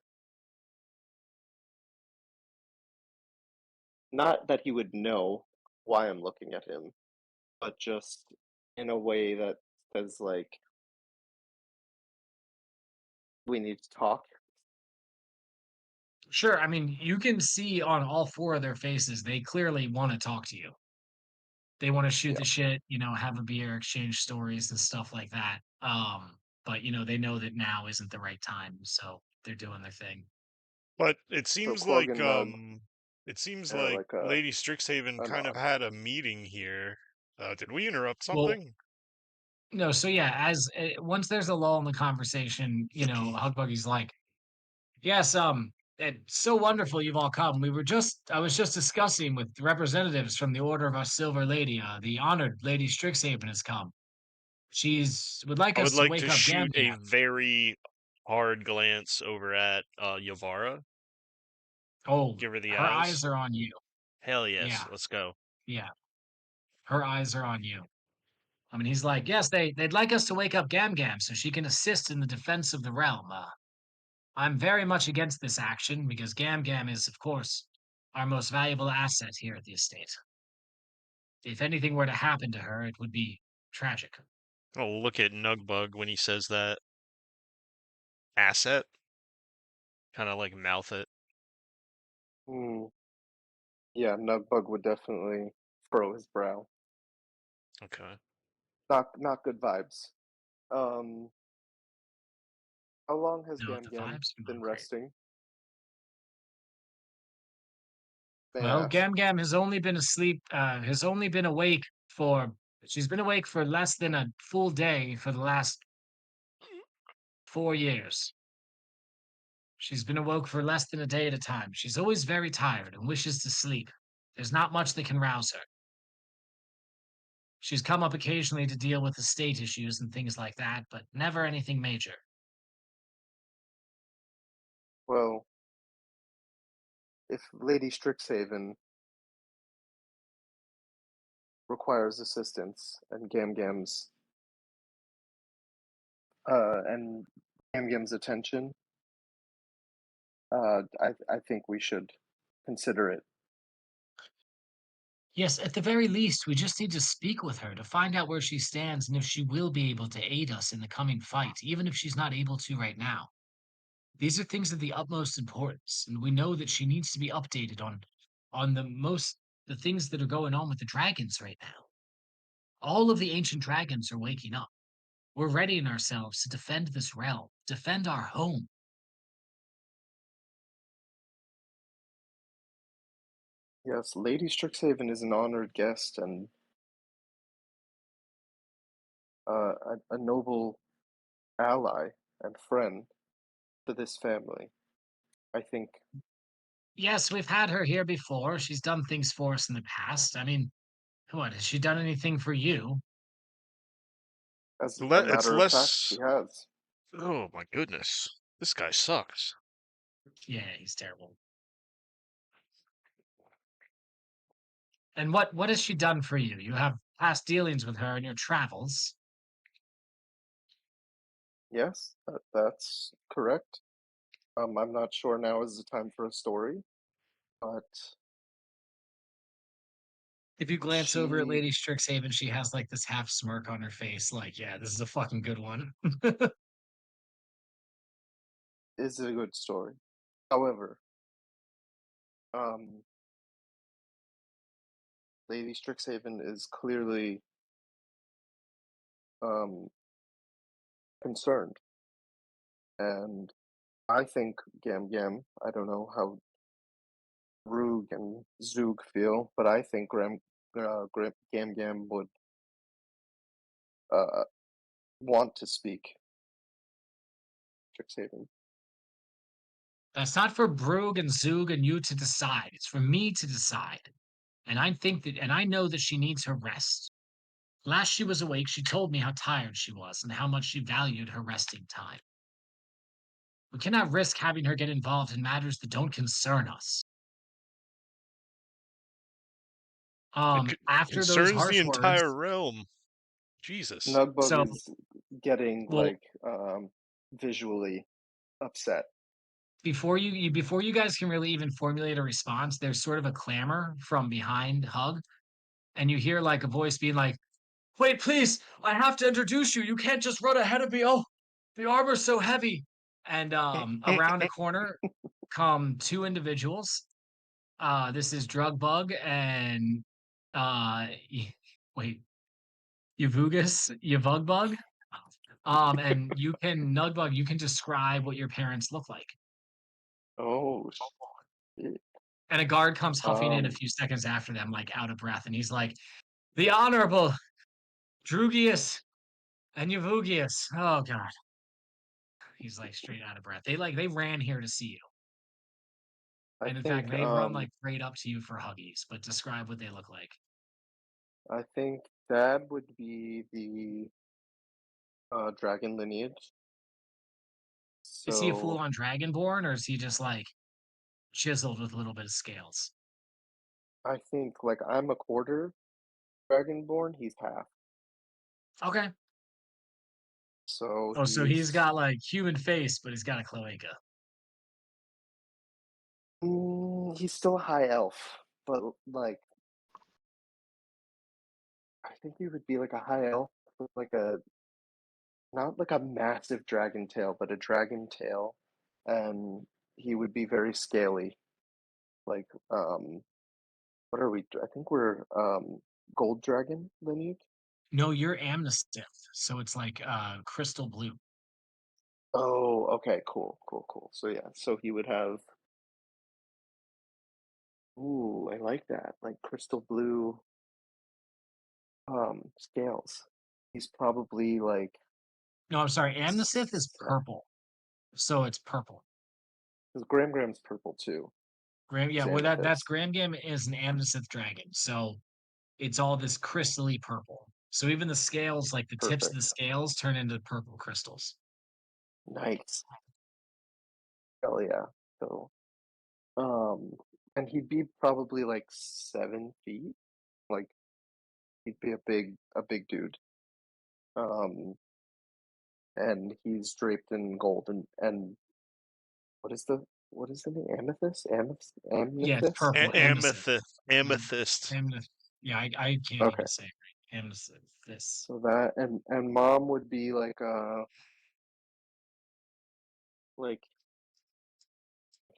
Not that he would know why I'm looking at him, but just in a way that says like, we need to talk. Sure. I mean, you can see on all four of their faces, they clearly want to talk to you. They want to shoot Yeah. the shit, have a beer, exchange stories and stuff like that. But they know that now isn't the right time, so they're doing their thing. But it So seems Quug like and Nug are like like a Lady Strixhaven kind of nod. had a meeting here. Did we interrupt Well, something? no, so yeah, as once there's a lull in the conversation, Hugbuggy's like, yes, it's so wonderful you've all come. I was just discussing with representatives from the Order of Our Silver Lady. The honored Lady Strixhaven has come. She's would like I us would to like wake to up shoot a Gambia. very hard glance over at Yavara. Oh, Give her the her eyes. eyes are on you. Hell yes, Yeah, let's go. yeah. Her eyes are on you. I mean, he's like, yes, they'd like us to wake up Gam Gam so she can assist in the defense of the realm. I'm very much against this action because Gam Gam is, of course, our most valuable asset here at the estate. If anything were to happen to her, it would be tragic. Oh, look at Nugbug when he says that. Asset? Kind of like mouth it. Hmm. Yeah, Nugbug would definitely furrow his brow. Okay. Not good vibes. Um, how long has No, Gam the Gam vibes are been not great. resting? May I Well, ask? Gam Gam has only been asleep, has only been awake for, she's been awake for less than a full day for the last 4 years. She's been awoke for less than a day at a time. She's always very tired and wishes to sleep. There's not much that can rouse her. She's come up occasionally to deal with estate issues and things like that, but never anything major. Well, if Lady Strixhaven requires assistance and Gam Gam's attention, I think we should consider it. Yes, at the very least, we just need to speak with her to find out where she stands and if she will be able to aid us in the coming fight, even if she's not able to right now. These are things of the utmost importance, and we know that she needs to be updated on the things that are going on with the dragons right now. All of the ancient dragons are waking up. We're readying ourselves to defend this realm, defend our home. Yes, Lady Strixhaven is an honored guest and a noble ally and friend to this family. I think Yes, we've had her here before. She's done things for us in the past. I mean, what, has she done anything for you? as a It's matter of fact, she less. has. Oh my goodness. This guy sucks. Yeah, he's terrible. And what has she done for you? You have past dealings with her in your travels. Yes, that's correct. I'm not sure now is the time for a story, but If you glance over at she Lady Strixhaven, she has like this half smirk on her face, like, yeah, this is a fucking good one. is a good story. However, um, Lady Strixhaven is clearly um, concerned, and I think Gam Gam. I don't know how Rug and Zug feel, but I think Gam Gam would uh, want to speak Strixhaven. That's not for Brug and Zug and you to decide. It's for me to decide. And I know that she needs her rest. Last she was awake, she told me how tired she was and how much she valued her resting time. We cannot risk having her get involved in matters that don't concern us. After those Concerns the harsh words, entire realm. Jesus. Nugbug so is getting well, visually upset. before you guys can really even formulate a response, there's sort of a clamor from behind Hug, and you hear like a voice being like, "Wait, please! I have to introduce you. You can't just run ahead of me. Oh, the armor's so heavy." And around a corner come two individuals. This is Drugbug and wait, Yavugbug. And you can Nugbug, you can describe what your parents look like. Oh, shit. And a guard comes huffing in a Um, few seconds after them, like out of breath, and he's like, "The Honorable Drugius and Yavugius." Oh God, he's like straight out of breath. They ran here to see you, I and in fact, think they run like right up to you for huggies. But describe what they look like. I think that would be the dragon lineage. Is he a So full-on dragonborn, or is he just like chiseled with a little bit of scales? I think like I'm a quarter dragonborn, he's half. Okay. So Oh, so he's he's got like human face, but he's got a cloaca. he's still a high elf, but like I think he would be like a high elf with like a not like a massive dragon tail, but a dragon tail, and he would be very scaly. Like what are we? I think we're gold dragon lineage. No, you're Amnestith, so it's like crystal blue. Oh, okay, cool. So yeah, so he would have. Ooh, I like that. Like crystal blue scales. He's probably like No, I'm sorry, Amnestith is yeah, purple. So it's purple. because Gram's purple too. Yeah, It's well that's amethyst. Gramgam is an Amnestith dragon. So it's all this crystally purple. So even the scales, like the tips of the Perfect. scales, turn into purple crystals. Nice. Hell yeah. So um and he'd be probably like 7 feet. Like he'd be a big dude. Um and he's draped in gold and what is the name? Amethyst? Yeah, it's Amethyst? purple. Amnestith. Amethyst. Amethyst. Yeah, I can't Okay. even say it right. Amnestith. This. So that and mom would be like I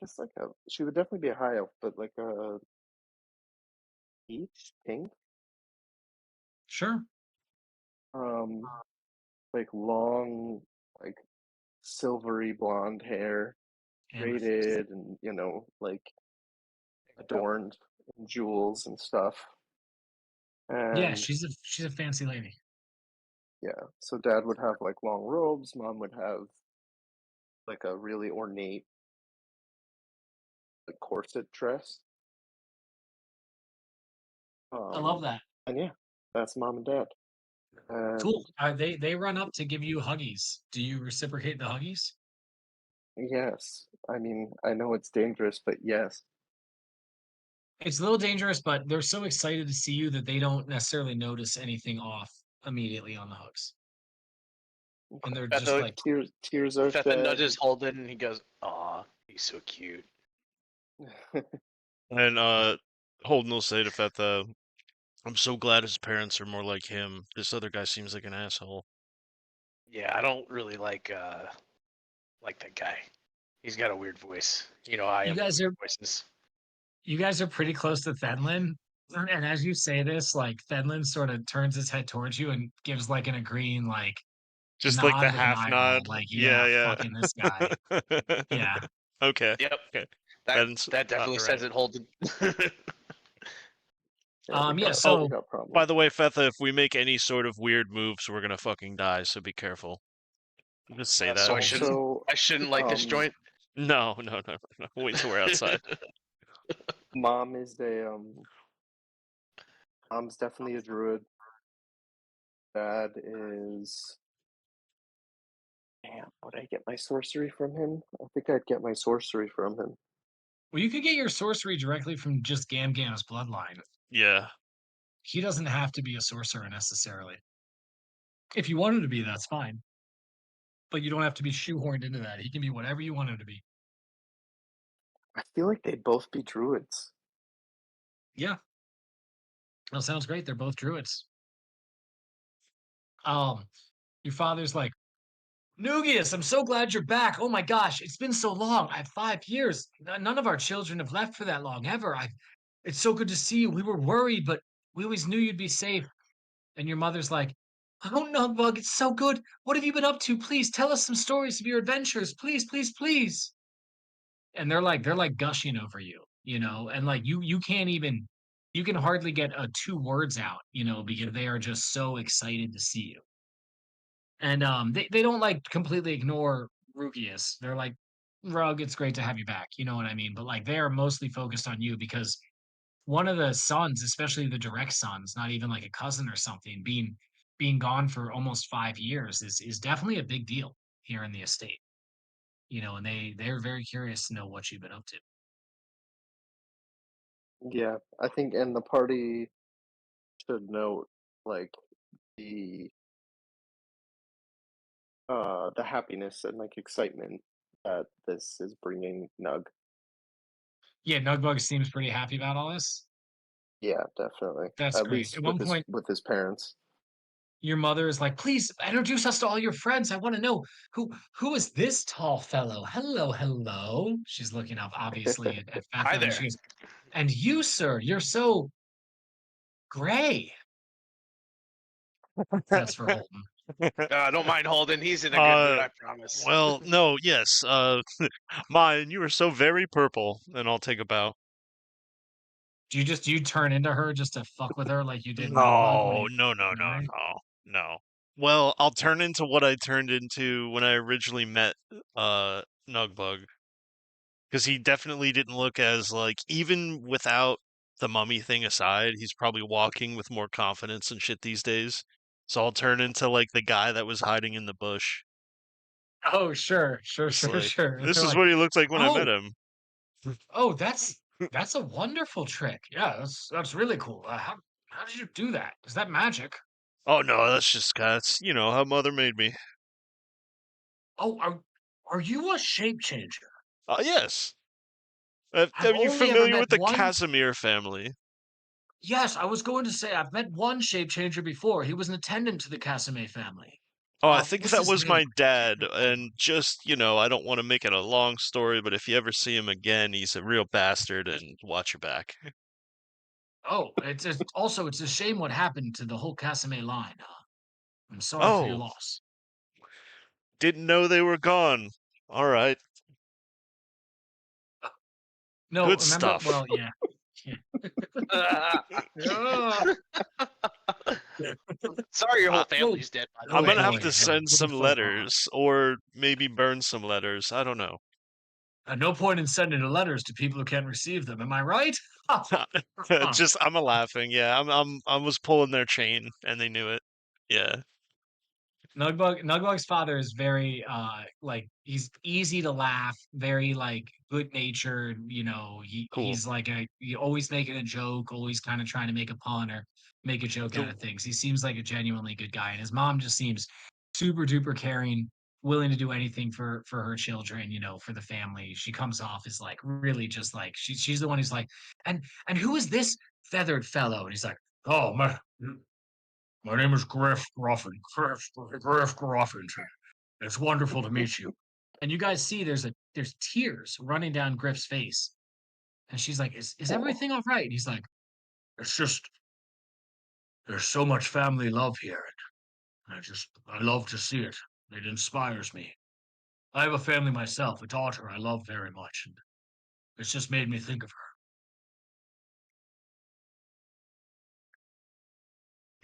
guess like a she would definitely be a high elf, but like a peach pink, Sure. um, like long, like silvery blonde hair, Amethyst. braided and like adorned in jewels and stuff. Yeah, And she's a fancy lady. yeah, so dad would have like long robes, mom would have like a really ornate like corset dress. I love Um, that. and yeah, that's mom and dad. Cool. And They run up to give you huggies. Do you reciprocate the huggies? yes, I mean I know it's dangerous, but yes. It's a little dangerous, but they're so excited to see you that they don't necessarily notice anything off immediately on the hugs. And they're just Fetha, like, Tears are Fetha shed. nudges Holden and he goes, "Aw, he's so cute." And Holden will say to Fetha, I'm so glad his parents are more like him. This other guy seems like an asshole. Yeah, I don't really like that guy. He's got a weird voice. You know, I you am with guys weird are voices. you guys are pretty close to Thenlin. And as you say this, like Thenlin sort of turns his head towards you and gives like an agreeing like Just like the nod with an half eyeball, nod. like, yeah, Yeah, fucking this guy. yeah. Yeah. Okay. Yep, Okay. that That's that about definitely right. says it, Holden. Yeah, we Yeah, got Oh, we so got problems. by the way, Fetha, if we make any sort of weird moves, we're gonna fucking die, so be careful. Just say So that. I shouldn't So, I shouldn't light this um, joint. No. Wait till we're outside. mom is mom's definitely a druid. Dad is, damn, would I get my sorcery from him? I think I'd get my sorcery from him. well, you could get your sorcery directly from just Gamgam's bloodline. Yeah. He doesn't have to be a sorcerer necessarily. If you want him to be, that's fine. But you don't have to be shoehorned into that. He can be whatever you want him to be. I feel like they'd both be druids. Yeah. That sounds great. They're both druids. Your father's like, Nugius, I'm so glad you're back. Oh my gosh, it's been so long. I have 5 years. None of our children have left for that long ever. It's so good to see you. We were worried, but we always knew you'd be safe. And your mother's like, oh no, Bug, it's so good. What have you been up to? Please tell us some stories of your adventures. Please, please, please. And they're like gushing over you, and like you can't even you can hardly get 2 words out, because they are just so excited to see you. And they don't like completely ignore Rugius. They're like, Rug, it's great to have you back. You know what I mean? But like they are mostly focused on you because one of the sons, especially the direct sons, not even like a cousin or something, being gone for almost 5 years is definitely a big deal here in the estate. and they're very curious to know what you've been up to. Yeah, I think, and the party should note like the the happiness and like excitement that this is bringing Nug. Yeah, Nugbug seems pretty happy about all this. Yeah, definitely. That's At great. least At one point, with his parents. your mother is like, "Please introduce us to all your friends. I want to know who is this tall fellow. Hello, hello." She's looking up, obviously, at Hi Bethel, and there. she goes, "And you, sir, you're so gray." That's for Holden. Don't mind Holden. He's in a good mood, Uh, I promise. well, no, yes. Mine, you are so very purple, and I'll take a bow. Do you turn into her just to fuck with her like you did Nugbug when No, he no, no, met no, her? no, no. Well, I'll turn into what I turned into when I originally met Nugbug, because he definitely didn't look as like, even without the mummy thing aside, he's probably walking with more confidence and shit these days. So I'll turn into like the guy that was hiding in the bush. Oh, sure, sure, It's sure, like, sure. And this they're is like, what he looked like when I met "Oh, him. oh, that's a wonderful trick. Yeah, that's really cool. How did you do that? Is that magic? Oh no, that's how mother made me. Oh, are you a shape changer? Yes. I've Are you only ever familiar met with the one. Casimir family? Yes, I was going to say I've met one shape changer before. He was an attendant to the Casimir family. Oh, I What think was that his was name? my dad. And just, I don't want to make it a long story, but if you ever see him again, he's a real bastard and watch your back. Oh, it's a shame what happened to the whole Casimir line. I'm sorry for your Oh, loss. didn't know they were gone. All right. No, Good remember? stuff. Well, yeah. Yeah. Sorry, your whole Oh, family's dead, by the I'm oh way. gonna have boy, to no, send put the some fuck on. letters or maybe burn some letters. I don't know. No point in sending the letters to people who can't receive them. Am I right? Huh. Just I'm a laughing. Yeah, I was pulling their chain and they knew it. Yeah. Nugbug's father is very like he's easy to laugh, very like good natured, Cool. he's like he always making a joke, always kind of trying to make a pun or make a joke out The- of things. He seems like a genuinely good guy. And his mom just seems super duper caring, willing to do anything for her children, for the family. She comes off as like really just like she's the one who's like, and who is this feathered fellow? And he's like, "Oh my name is Griff Gruffin. Griff Gruffington. It's wonderful to meet you." And you guys see there's tears running down Griff's face. And she's like, Is Oh, everything all right? And he's like, "It's just there's so much family love here. And I love to see it. It inspires me. I have a family myself, a daughter I love very much, and it's just made me think of her."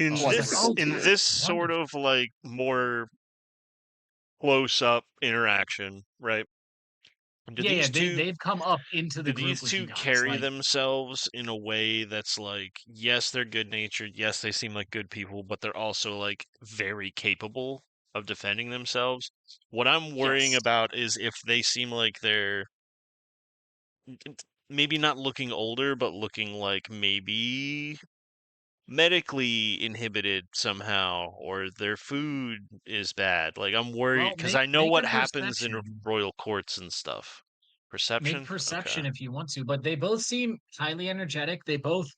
And In oh, I she's like, see this the "Oh, in tears. this sort wonderful." of like more close up interaction, right? Do Yeah, yeah, these two they've come up into the do these group with you two guys. carry Like, themselves in a way that's like, yes, they're good natured, yes, they seem like good people, but they're also like very capable of defending themselves? What I'm worrying yes. about is if they seem like they're maybe not looking older, but looking like maybe medically inhibited somehow, or their food is bad. Like I'm worried Well, because I know make what a happens in perception. royal courts and stuff. Make Perception? Okay. perception if you want to, but they both seem highly energetic. They both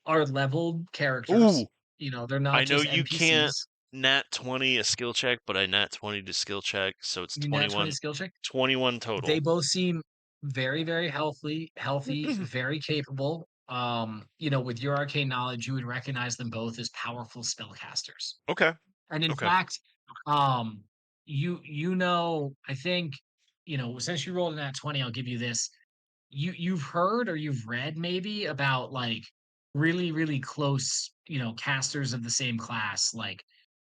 are leveled Ooh, characters. They're not I know just you can't NPCs. nat 20 a skill check, but I nat 20 to skill check, so it's You nat 20 21 skill check. 21 They total. both seem very, very healthy, very capable. With your arcane knowledge, you would recognize them both as powerful spellcasters. Okay. And in Okay. fact, um, I think, since you rolled in that 20, I'll give you this. You've heard or you've read maybe about like really really close casters of the same class, like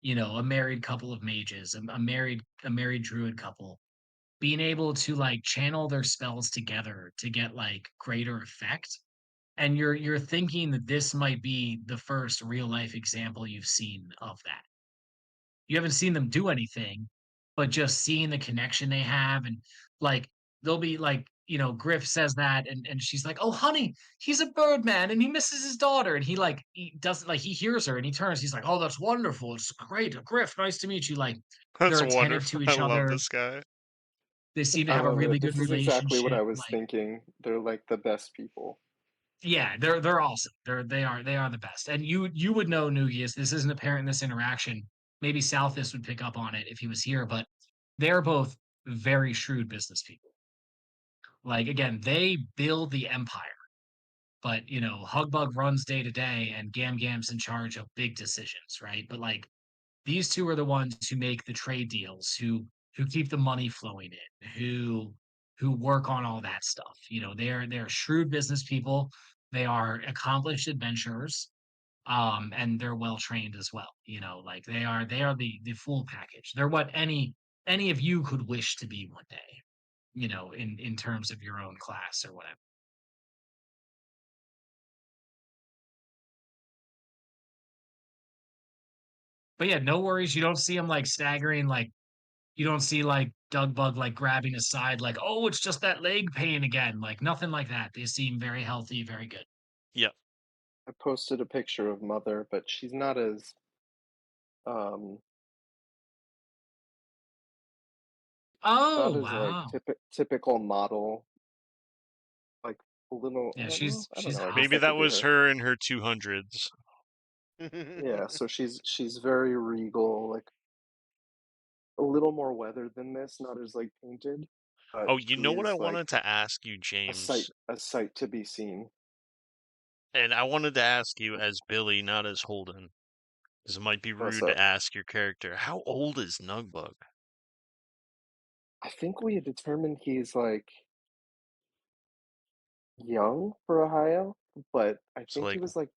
a married couple of mages, a married druid couple being able to like channel their spells together to get like greater effect. And you're thinking that this might be the first real life example you've seen of that. You haven't seen them do anything, but just seeing the connection they have, and like they'll be like, Griff says that, and she's like, "Oh, honey, he's a bird man, and he misses his daughter," and he doesn't like he hears her, and he turns, he's like, "Oh, that's wonderful, it's great, Griff, nice to meet you." Like That's they're attentive wonderful. to I each love other. this guy. They seem to I have a love really it. good This is exactly what relationship. I was Like, thinking. They're like the best people. yeah, they're awesome. They are the best. And you would know Nugius. This isn't apparent in this interaction. Maybe Southis would pick up on it if he was here, but they're both very shrewd business people. Like again, they build the empire, but Hugbug runs day to day, and Gam Gam's in charge of big decisions, right? But like these two are the ones who make the trade deals, who keep the money flowing in, who work on all that stuff. They're shrewd business people. They are accomplished adventurers, and they're well trained as well. Like they are the full package. They're what any of you could wish to be one day. In terms of your own class or whatever. But yeah, no worries. You don't see him like staggering, like you don't see like Doug Bug like grabbing his side, like, oh, it's just that leg pain again. Like nothing like that. They seem very healthy, very good. Yep. I posted a picture of Mother, but she's not as um Oh not as like wow. typical model, like a little. Yeah, I don't she's know. I hot. guess Maybe that that could be was her. her in her 200s. Yeah, so she's very regal, like a little more weathered than this, not as like painted, but Oh, you she know what I is like wanted to ask you, James? a sight to be seen. And I wanted to ask you as Billy, not as Holden, because it might be What's rude to up? ask your character. How old is Nugbug? I think we had determined he's like young for a high elf, but I So think he was like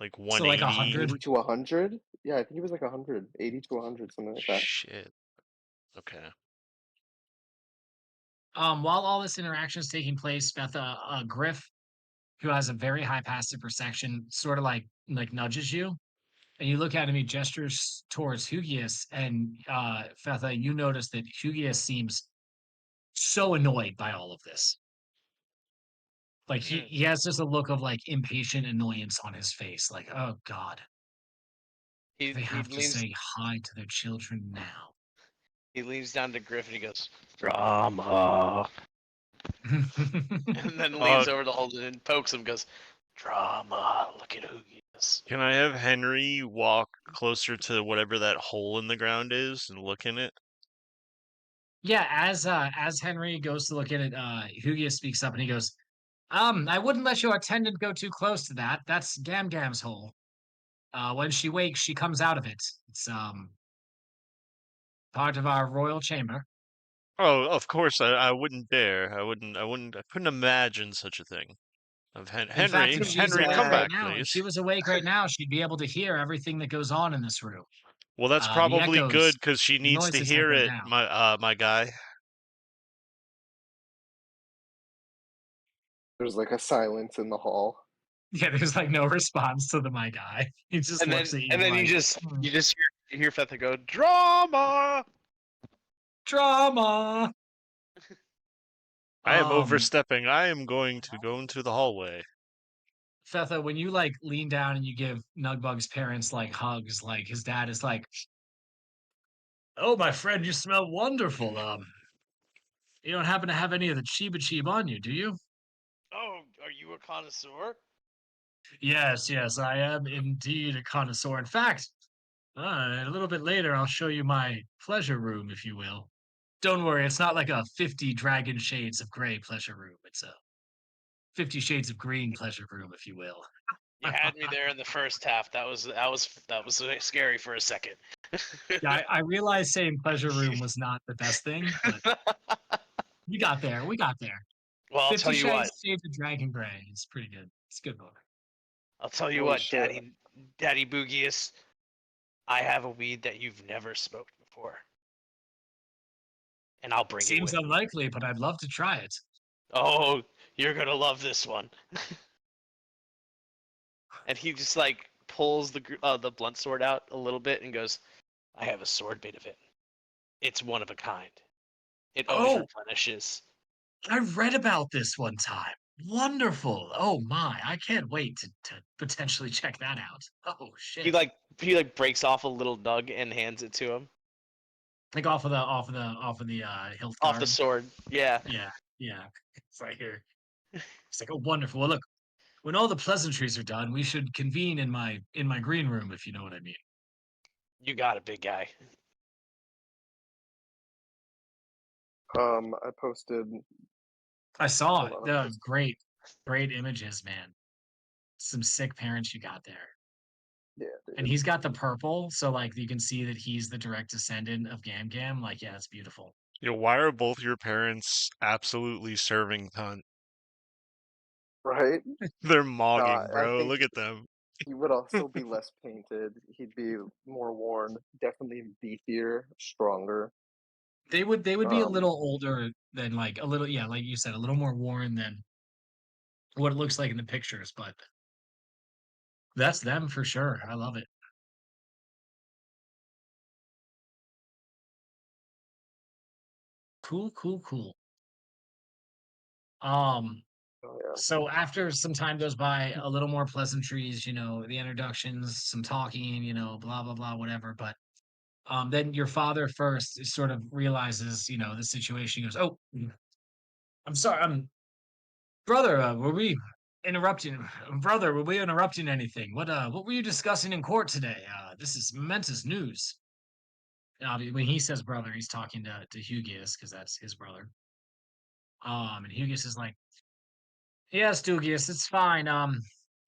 So like 180? 100. 80 to 100. Yeah, I think he was like 100, 80 to 100, something like that. Shit. Okay. While all this interaction is taking place, Griff, who has a very high passive perception, sort of like nudges you, and you look at him. He gestures towards Hugius, and Fetha, you notice that Hugius seems so annoyed by all of this. Like he has just a look of like impatient annoyance on his face. Like, oh God, he they he have to leans say hi to their children now. he leans down to Griff and he goes, "Drama," and then Uh, leans over to Holden and pokes him. Goes, "Drama. Look at who he is." can I have Henry walk closer to whatever that hole in the ground is and look in it? Yeah, as Henry goes to look at it, Hugia speaks up and he goes, I wouldn't let your attendant go too close to that. That's Gam Gam's hole. When she wakes, she comes out of it. It's part of our royal chamber. Oh, of course, I wouldn't dare. I couldn't imagine such a thing. Of In fact, if she's Henry, come awake right back, now, if she please. was awake right now, she'd be able to hear everything that goes on in this room. Well, that's The probably good echoes, because she the needs to noises hear echo it, down. my guy. There's like a silence in the hall. Yeah, there's like no response to the my guy. He just And looks then at you and then like, you just hear Fetha go, "Drama." drama. I am Um, overstepping. I am going to go into the hallway. Fetha, when you like lean down and you give Nugbug's parents like hugs, like his dad is like, "Oh, my friend, you smell wonderful. You don't happen to have any of the Chiba Cheeb on you, do you?" Oh, are you a connoisseur? Yes, yes, I am indeed a connoisseur. In fact, a little bit later, I'll show you my pleasure room, if you will. Don't worry, it's not like a 50 Dragon Shades of Grey pleasure room. It's a 50 Shades of Green pleasure room, if you will. You had me there in the first half. That was scary for a second. Yeah, I realized saying pleasure room was not the best thing, but we got there. We got there. Well, I'll 50 tell you what. Shades of Dragon Grey is pretty good. It's a good book. I'll tell you Holy what, shit. Daddy Boogius. I have a weed that you've never smoked before, and I'll bring it Seems with me. unlikely, but I'd love to try it. Oh, you're gonna love this one. And he just like pulls the blunt sword out a little bit and goes, "I have a sword made of it. it's one of a kind. It always Oh, replenishes. I read about this one time. Wonderful. Oh my, I can't wait to potentially check that out. Oh He shit. like he like breaks off a little nug and hands it to him Like off of the hilt off the guard. sword. Yeah, Yeah, yeah. It's right here. It's like, oh wonderful. Well look, when all the pleasantries are done, we should convene in my green room, if you know what I mean. you got it, big guy. I posted. I saw Hold it. on. The great, great images, man. Some sick parents you got there. Yeah, And dude. he's got the purple, so like you can see that he's the direct descendant of Gam Gam. Like, yeah, it's beautiful. Why are both your parents absolutely serving cunt? Right? They're No, mogging, I bro. think Look at them. he would also be less painted. He'd be more worn. Definitely beefier, stronger. They would be a Um, little older than like a little, yeah, like you said, a little more worn than what it looks like in the pictures, but that's them for sure. I love it. Cool, cool, cool. Um, oh yeah. so after some time goes by, a little more pleasantries, the introductions, some talking, blah blah blah, whatever. But then your father first sort of realizes, the situation. He goes, "Oh, I'm sorry, brother, were we interrupting? Brother, were we interrupting anything? What were you discussing in court today? This is momentous news." When he says brother, he's talking to Hugius because that's his brother. And Hugius is like, "Yes, Dugius, it's fine.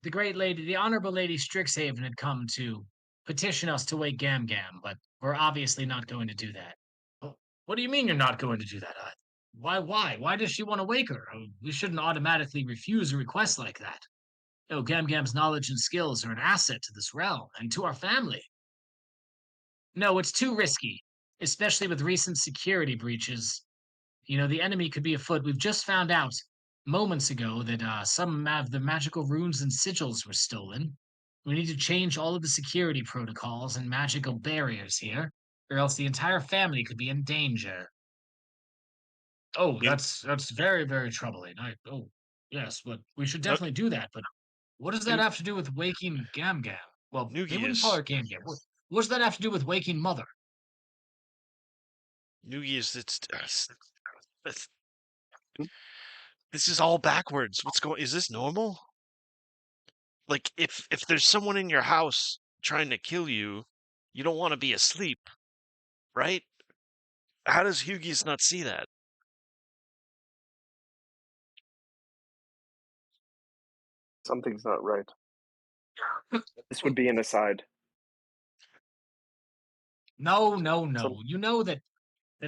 The great lady, the honorable lady Strixhaven had come to petition us to wake Gam Gam, but we're obviously not going to do that." "Oh, what do you mean you're not going to do that? Why? Why does she want to wake her? We shouldn't automatically refuse a request like that. Gam Gam's knowledge and skills are an asset to this realm and to our family." "No, it's too risky, especially with recent security breaches. The enemy could be afoot. We've just found out moments ago that some of the magical runes and sigils were stolen. We need to change all of the security protocols and magical barriers here, or else the entire family could be in danger." "Oh, You, that's very, very troubling. Oh, yes, but we should uh, definitely do that. But what does that Nu- have to do with waking Gam Gam? Well, they wouldn't call Nugius, her Gam Gam. What does that have to do with waking Mother?" Nugius, it's this is all backwards. What's going? Is this normal? Like, if there's someone in your house trying to kill you, you don't want to be asleep, right? How does Hugius not see that? Something's not right. This would be an aside. No, no, Some no. You know that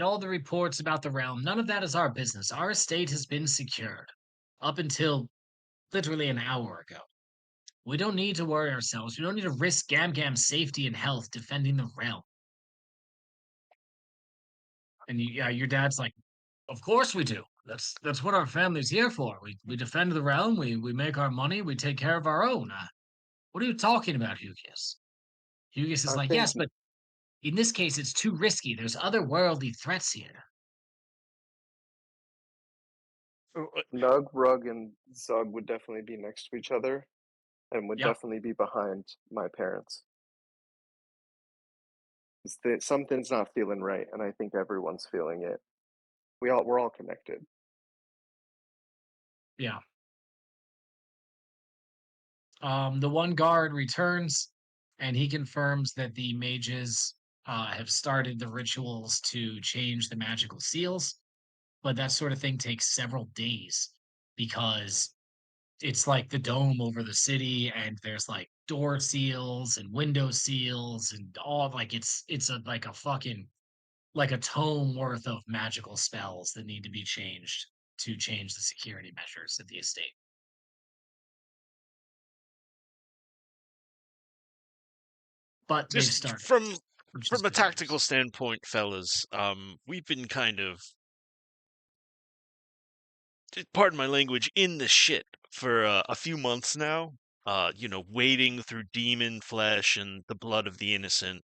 all the reports about the realm, none of that is our business. Our estate has been secured up until literally an hour ago. We don't need to worry ourselves. We don't need to risk Gam Gam's safety and health defending the realm. And yeah, your dad's like, "Of course we do. That's what our family's here for. We defend the realm. We make our money. We take care of our own. What are you talking about, Hugius?" Hugius is I like, think "Yes, but in this case, it's too risky. There's otherworldly threats here." Nug, Rug, and Zug would definitely be next to each other, and would Yep. definitely be behind my parents. Something's not feeling right, and I think everyone's feeling it. We're all connected. Yeah. The one guard returns and he confirms that the mages have started the rituals to change the magical seals, but that sort of thing takes several days because it's like the dome over the city and there's like door seals and window seals and all like it's like a fucking like a tome worth of magical spells that need to be changed to change the security measures at the estate. But they've Just started, which is from a good tactical news. standpoint, fellas, we've been kind of, pardon my language, in the shit for a few months now. Wading through demon flesh and the blood of the innocent.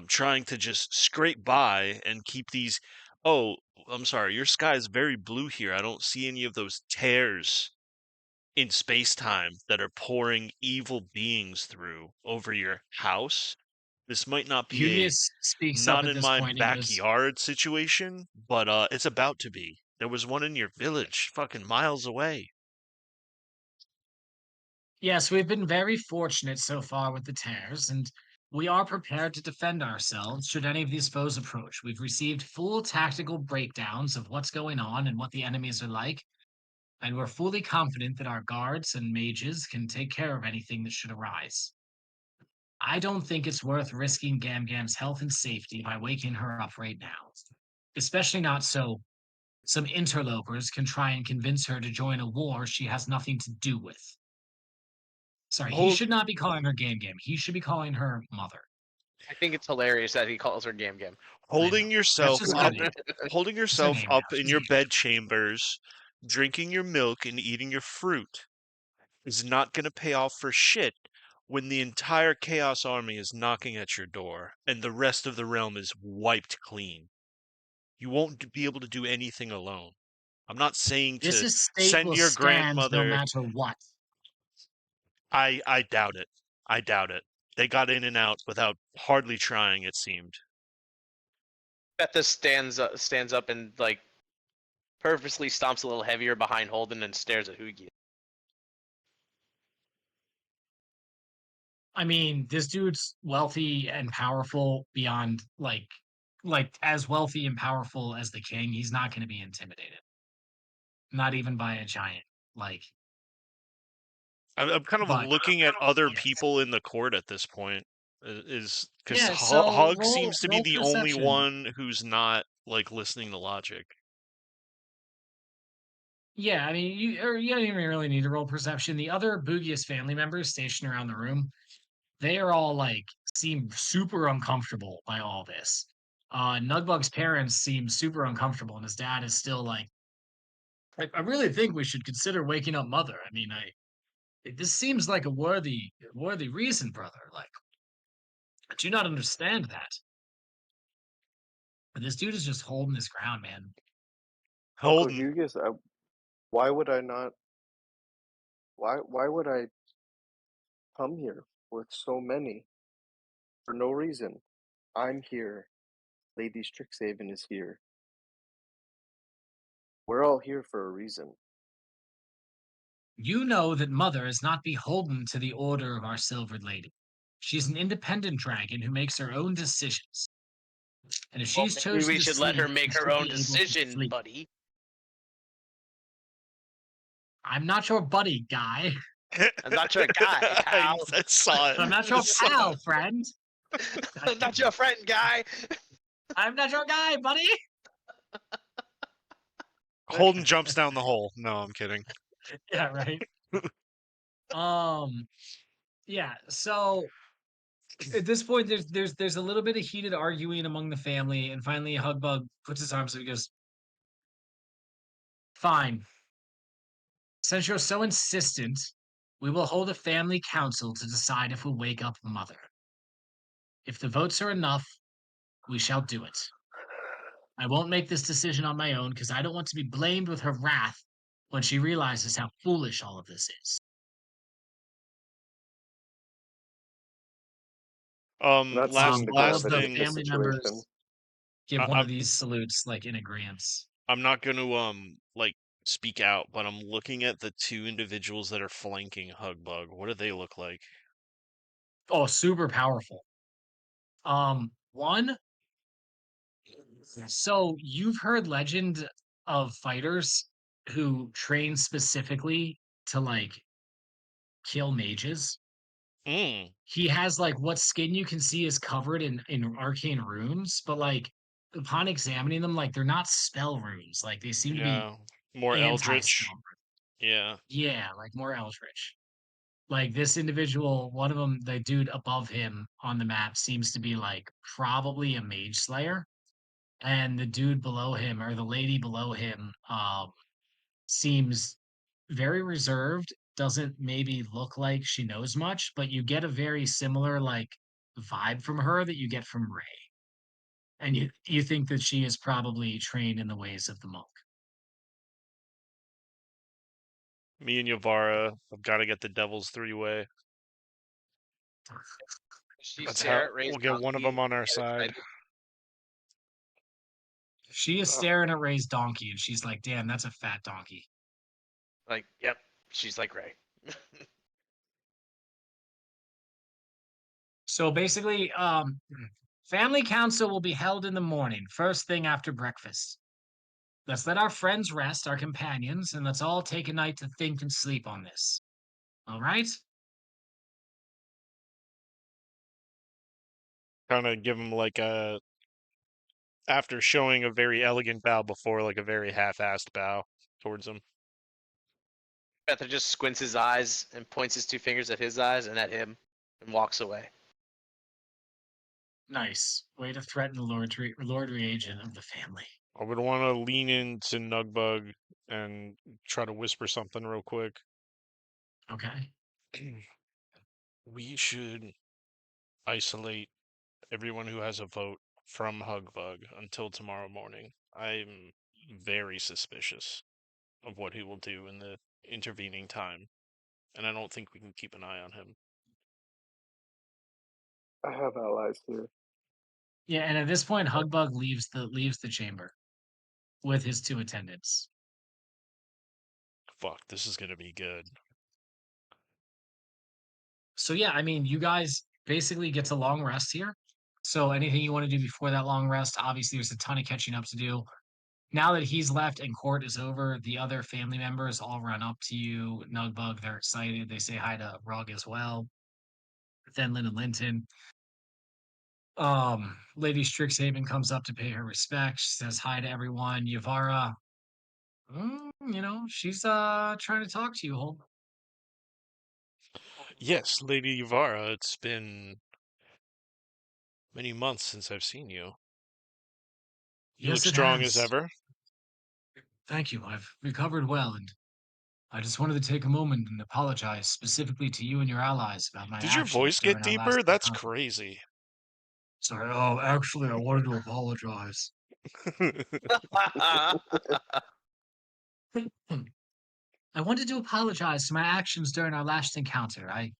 trying to just scrape by and keep these. Oh, I'm sorry, your sky is very blue here. I don't see any of those tears in space time that are pouring evil beings through over your house. This might not be a Hugius speaks up not at in this my point and goes, backyard situation, but it's about to be. There was one in your village, fucking miles away. yes, we've been very fortunate so far with the tears, and we are prepared to defend ourselves should any of these foes approach. We've received full tactical breakdowns of what's going on and what the enemies are like, and we're fully confident that our guards and mages can take care of anything that should arise. I don't think it's worth risking Gam Gam's health and safety by waking her up right now, especially not so some interlopers can try and convince her to join a war she has nothing to do with. Sorry, he Hold should not be calling her Gam Gam. He should be calling her mother. I think it's hilarious that he calls her Gam Gam. I know. holding That's yourself just her up name. holding It's her yourself name now. up in She's your named bed chambers, drinking your milk and eating your fruit is not going to pay off for shit when the entire Chaos Army is knocking at your door and the rest of the realm is wiped clean. You won't be able to do anything alone. I'm not saying This to estate send will your stand no grandmother. matter what. I doubt it. I doubt it. They got in and out without hardly trying, it seemed. Betha stands up and like purposely stomps a little heavier behind Holden and stares at Hugi. I mean, this dude's wealthy and powerful beyond like as wealthy and powerful as the king. He's not going to be intimidated. Not even by a giant. Like, I'm kind of but looking at other yes. people in the court at this point. Is because Yeah, so Hug seems to be roll the only perception. one who's not like listening to logic. Yeah, I mean, you don't even really need to roll perception. The other Boogius family members stationed around the room, they are all like seem super uncomfortable by all this. Nugbug's parents seem super uncomfortable, and his dad is still like, I really think we should consider waking up mother. I mean, this seems like a worthy reason, brother. Like, do you not understand that? But this dude is just holding his ground, man. Uncle Holden, Hugus, why would I not? Why would I come here with so many for no reason? I'm here. Lady Strixhaven is here. We're all here for a reason. You know that Mother is not beholden to the order of our Silvered Lady. She's an independent dragon who makes her own decisions. And if Well, she's maybe chosen we to should let her sleep, make she her should own be able to decision, sleep. buddy. I'm not your buddy, guy. I'm not your guy, pal. I saw it. I'm not I your saw pal, it. friend. I'm not your friend, guy. I'm not your guy, buddy. Holden jumps down the hole. No, I'm kidding. Yeah, right. Um, yeah. So at this point, there's a little bit of heated arguing among the family, and finally, Hugbug puts his arms up. He goes, "Fine. Since you're so insistent, we will hold a family council to decide if we'll wake up Mother. If the votes are enough, we shall do it. I won't make this decision on my own because I don't want to be blamed with her wrath when she realizes how foolish all of this is." Not Last seeing the All of last the gravity of thing. the family situation. members give I, one of I'm these salutes like in agreement. I'm not going to like speak out, but I'm looking at the two individuals that are flanking Hugbug. What do they look like? Oh, super powerful. One. So you've heard legend of fighters who train specifically to like kill mages. Mm, He has like what skin you can see is covered in arcane runes, but like upon examining them, like they're not spell runes. Like they seem to be yeah, more anti-spell eldritch. runes. Yeah. Yeah, like more eldritch. Like this individual, one of them, the dude above him on the map seems to be like probably a mage slayer. And the dude below him or the lady below him seems very reserved, doesn't maybe look like she knows much, but you get a very similar like vibe from her that you get from Ray. And you think that she is probably trained in the ways of the monk. Me and Yavara have got to get the Devil's Three-Way. She That's stare how at Ray's we'll get one of donkey them on and our get side. excited. She is Ugh. staring at Ray's donkey and she's like, damn, that's a fat donkey. Like, yep, she's like Ray. So basically, family council will be held in the morning, first thing after breakfast. Let's let our friends rest, our companions, and let's all take a night to think and sleep on this. All right? Kind of give him like a, after showing a very elegant bow before, like a very half-assed bow towards him. Betha just squints his eyes and points his two fingers at his eyes and at him and walks away. Nice. Way to threaten the Lord Reagent of the family. I would want to lean into Nugbug and try to whisper something real quick. Okay. We should isolate everyone who has a vote from Hugbug until tomorrow morning. I'm very suspicious of what he will do in the intervening time, and I don't think we can keep an eye on him. I have allies here. Yeah, and at this point, Hugbug leaves the chamber with his two attendants. Fuck, this is gonna be good. So yeah, I mean, you guys basically get to long rest here. So anything you want to do before that long rest, obviously there's a ton of catching up to do. Now that he's left and court is over, the other family members all run up to you. Nugbug, they're excited. They say hi to Rug as well. Thenlin and Linton. Lady Strixhaven comes up to pay her respects, says hi to everyone. Yavara, she's trying to talk to you, Holm. Yes, Lady Yavara, it's been many months since I've seen you. You look Yes, it strong as has. ever. Thank you. I've recovered well, and I just wanted to take a moment and apologize specifically to you and your allies about my Did your actions voice get during our last deeper? That's encounter. crazy. Sorry. Oh, actually, I wanted to apologize. I wanted to apologize for my actions during our last encounter. I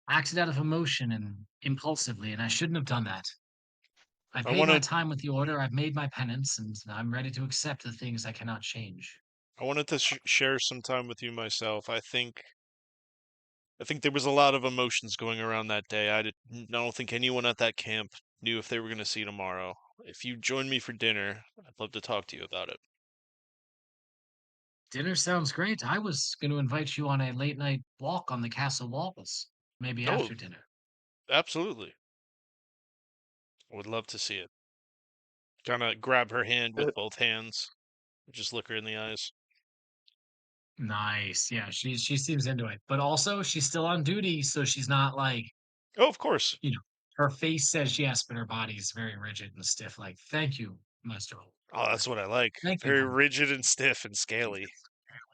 acted out of emotion and impulsively, and I shouldn't have done that. I I paid want my to time with the order, I've made my penance, and I'm ready to accept the things I cannot change. I wanted to share some time with you myself. I think there was a lot of emotions going around that day. I don't think anyone at that camp knew if they were going to see tomorrow. If you join me for dinner, I'd love to talk to you about it. Dinner sounds great. I was going to invite you on a late night walk on the castle walls, maybe Oh, after dinner. absolutely. I would love to see it. Kind of grab her hand with both hands. Just look her in the eyes. Nice. Yeah, she seems into it. But also she's still on duty, so she's not like, Oh, of course. her face says yes, but her body is very rigid and stiff, like, thank you, Master Holt. Oh, that's what I like. Thank you, Very Holt. rigid and stiff and scaly.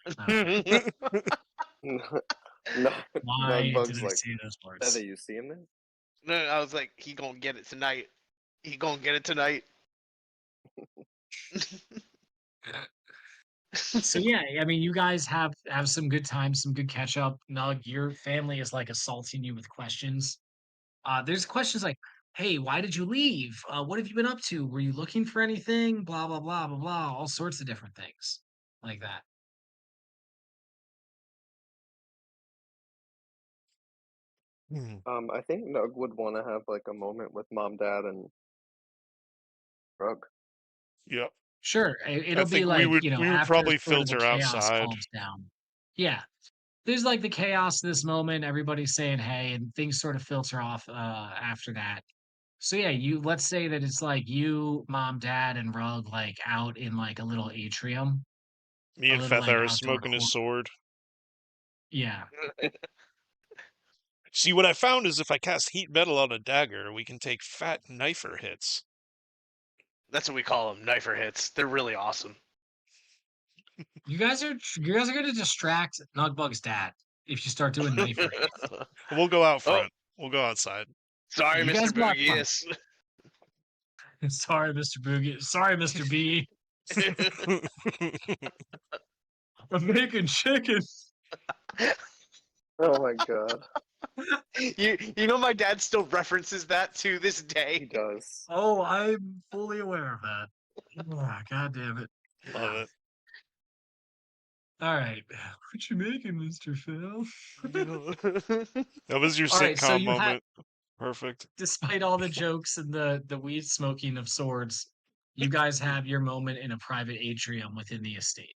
Why did Nugbug's I like, say those Feather, words? you seeing this? No, I was like, he gonna get it tonight. He gonna get it tonight. So yeah, I mean, you guys have some good times, some good catch up. Nug, your family is like assaulting you with questions. There's questions like, "Hey, why did you leave? What have you been up to? Were you looking for anything? Blah blah blah blah blah." All sorts of different things like that. I think Nug would want to have like a moment with Mom, Dad, and Rug. Yep. Sure, it'll be think like we would after probably sort of the filter chaos outside. calms down. Yeah, there's like the chaos of this moment. Everybody's saying hey, and things sort of filter off after that. So yeah, let's say that it's like you, mom, dad, and Rug like out in like a little atrium, Me a and little like Fethar are outdoor smoking his court. sword. Yeah, See, what I found is if I cast heat metal on a dagger, we can take fat knifer hits. That's what we call them, knifer hits. They're really awesome. you guys are gonna distract Nugbug's dad if you start doing knife hits. We'll go out Oh, front. We'll go outside. Sorry, You guys Mr. got Boogius. Sorry, Mr. Boogie. Sorry, Mr. B. I'm making chicken. Oh my god, you know my dad still references that to this he day. does. Oh, I'm fully aware of that. Oh, God damn it. Love it. All right. What you making, Mr. Phil? That was your All right, so sitcom you had, moment. Perfect. despite all the jokes and the weed smoking of swords, you guys have your moment in a private atrium within the estate.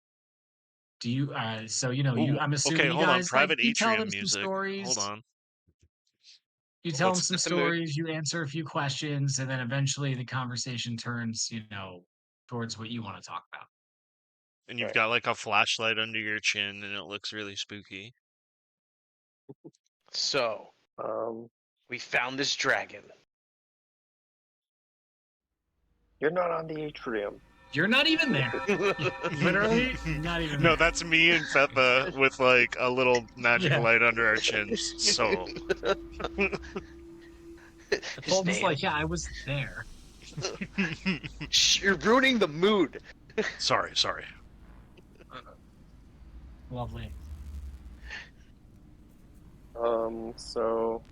Do you? So you know, Ooh, I'm assuming okay, you hold on. guys like Private you tell them atrium some music. stories. Hold on. You tell them What's some the mood? stories. You answer a few questions, and then eventually the conversation turns, towards what you want to talk about. And you've Right. got like a flashlight under your chin, and it looks really spooky. So Um, we found this dragon. you're not on the atrium. You're not even there. Literally, not even No, there. that's me and Fetha with like a little magic Yeah. light under our chins. So Holden's name. like, yeah, I was there. Shh, you're ruining the mood. sorry. Lovely. So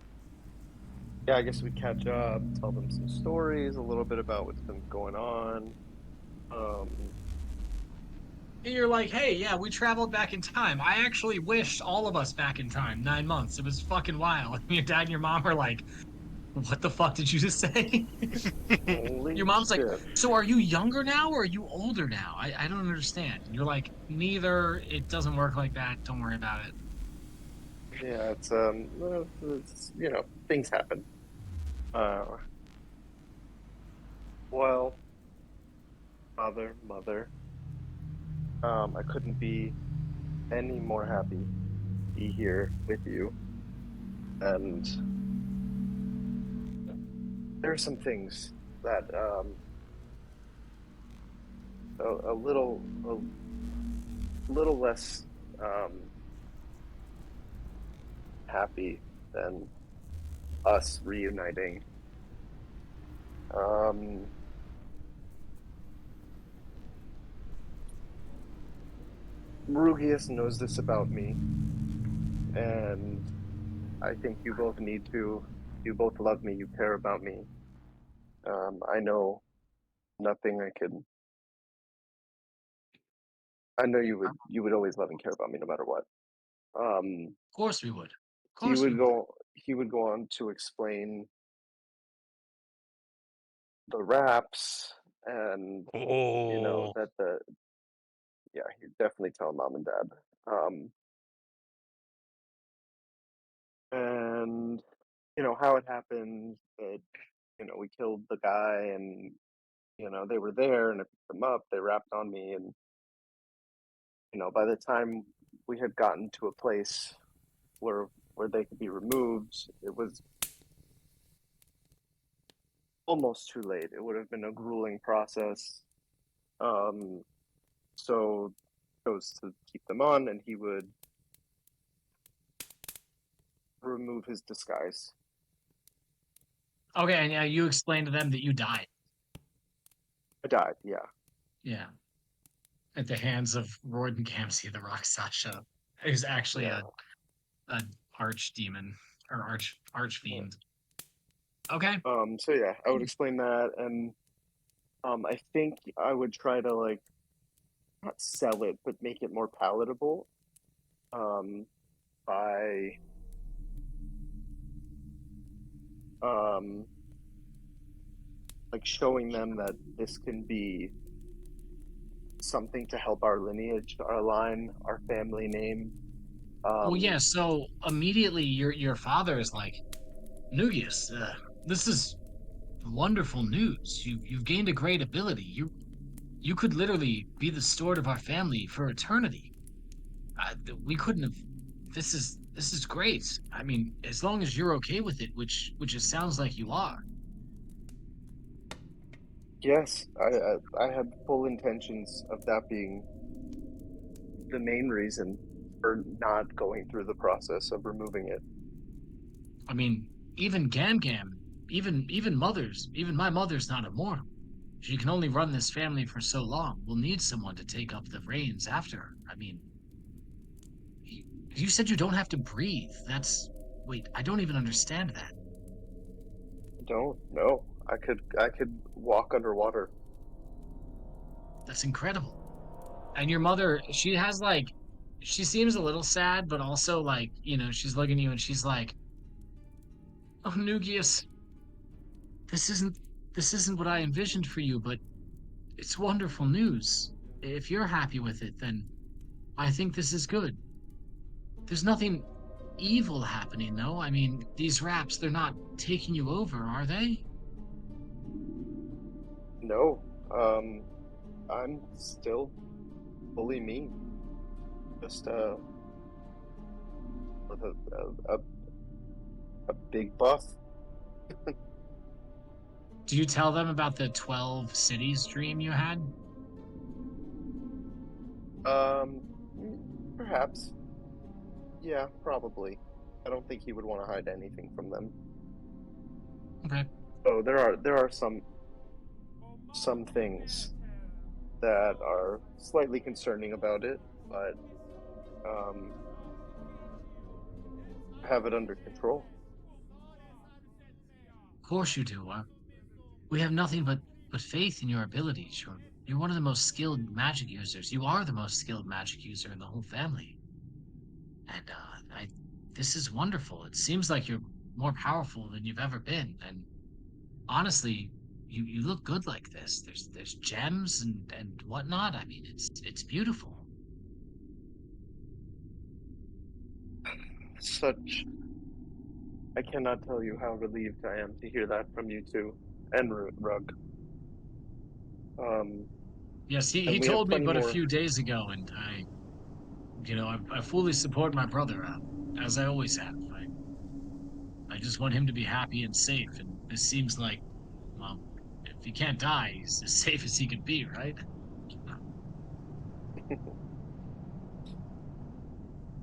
yeah, I guess we catch up, tell them some stories, a little bit about what's been going on. And you're like, hey, yeah, we traveled back in time. I actually wished all of us back in time. 9 months. It was fucking wild. Your dad and your mom are like, what the fuck did you just say? Holy Your mom's like, shit. so are you younger now or are you older now? I don't understand. And you're like, neither. It doesn't work like that. Don't worry about it. Yeah, it's things happen. Well, father, mother, I couldn't be any more happy to be here with you. And there are some things that a little less happy than us reuniting. Rugius knows this about me, and I think you both need to. You both love me. You care about me. I know nothing I could. I know you would. You would always love and care about me, no matter what. Of course we would. Of He course we would would. go. He would go on to explain the raps, and Oh, that the. Yeah, he'd definitely tell mom and dad. And how it happened. That we killed the guy, and they were there, and I picked them up. They rapped on me, and by the time we had gotten to a place where they could be removed, it was almost too late. It would have been a grueling process. So chose to keep them on, and he would remove his disguise. Okay, and yeah, you explained to them that you died. I died, yeah. Yeah. At the hands of Royden Gamsey, the Rock Sasha, who's actually Yeah. a arch demon or arch fiend. Okay. So yeah, I would explain that, and I think I would try to not sell it, but make it more palatable, by showing them that this can be something to help our lineage, our line, our family name. Well, yeah. So immediately, your father is like, Nugius, this is wonderful news. You've gained a great ability. You could literally be the steward of our family for eternity. We couldn't have. This is great. I mean, as long as you're okay with it, which it sounds like you are. Yes, I had full intentions of that being the main reason for not going through the process of removing it. I mean, even Gam Gam even mothers, even my mother's not immortal. She can only run this family for so long. We'll need someone to take up the reins after her. I mean, you said you don't have to breathe. Wait, I don't even understand that. Don't know. I could walk underwater. That's incredible. And your mother, she seems a little sad, but also like, she's looking at you and she's like, "Oh, Nugius, this isn't this isn't what I envisioned for you, but it's wonderful news. If you're happy with it, then I think this is good. There's nothing evil happening, though. I mean, these raps, they're not taking you over, are they?" No. I'm still fully me. Just with a big buff. Do you tell them about the 12 cities dream you had? Um, perhaps. Yeah, probably. I don't think he would want to hide anything from them. Okay. So there are some things that are slightly concerning about it, but have it under control. Of course you do. We have nothing but faith in your abilities. You're one of the most skilled magic users. You are the most skilled magic user in the whole family. And this is wonderful. It seems like you're more powerful than you've ever been. And honestly, you look good like this. There's gems and whatnot. I mean, it's beautiful. I cannot tell you how relieved I am to hear that from you two, and Rug. Yes, he And we have told me plenty but a more. few days ago, and I fully support my brother, as I always have. I just want him to be happy and safe, and this seems like, well, if he can't die, he's as safe as he can be, right?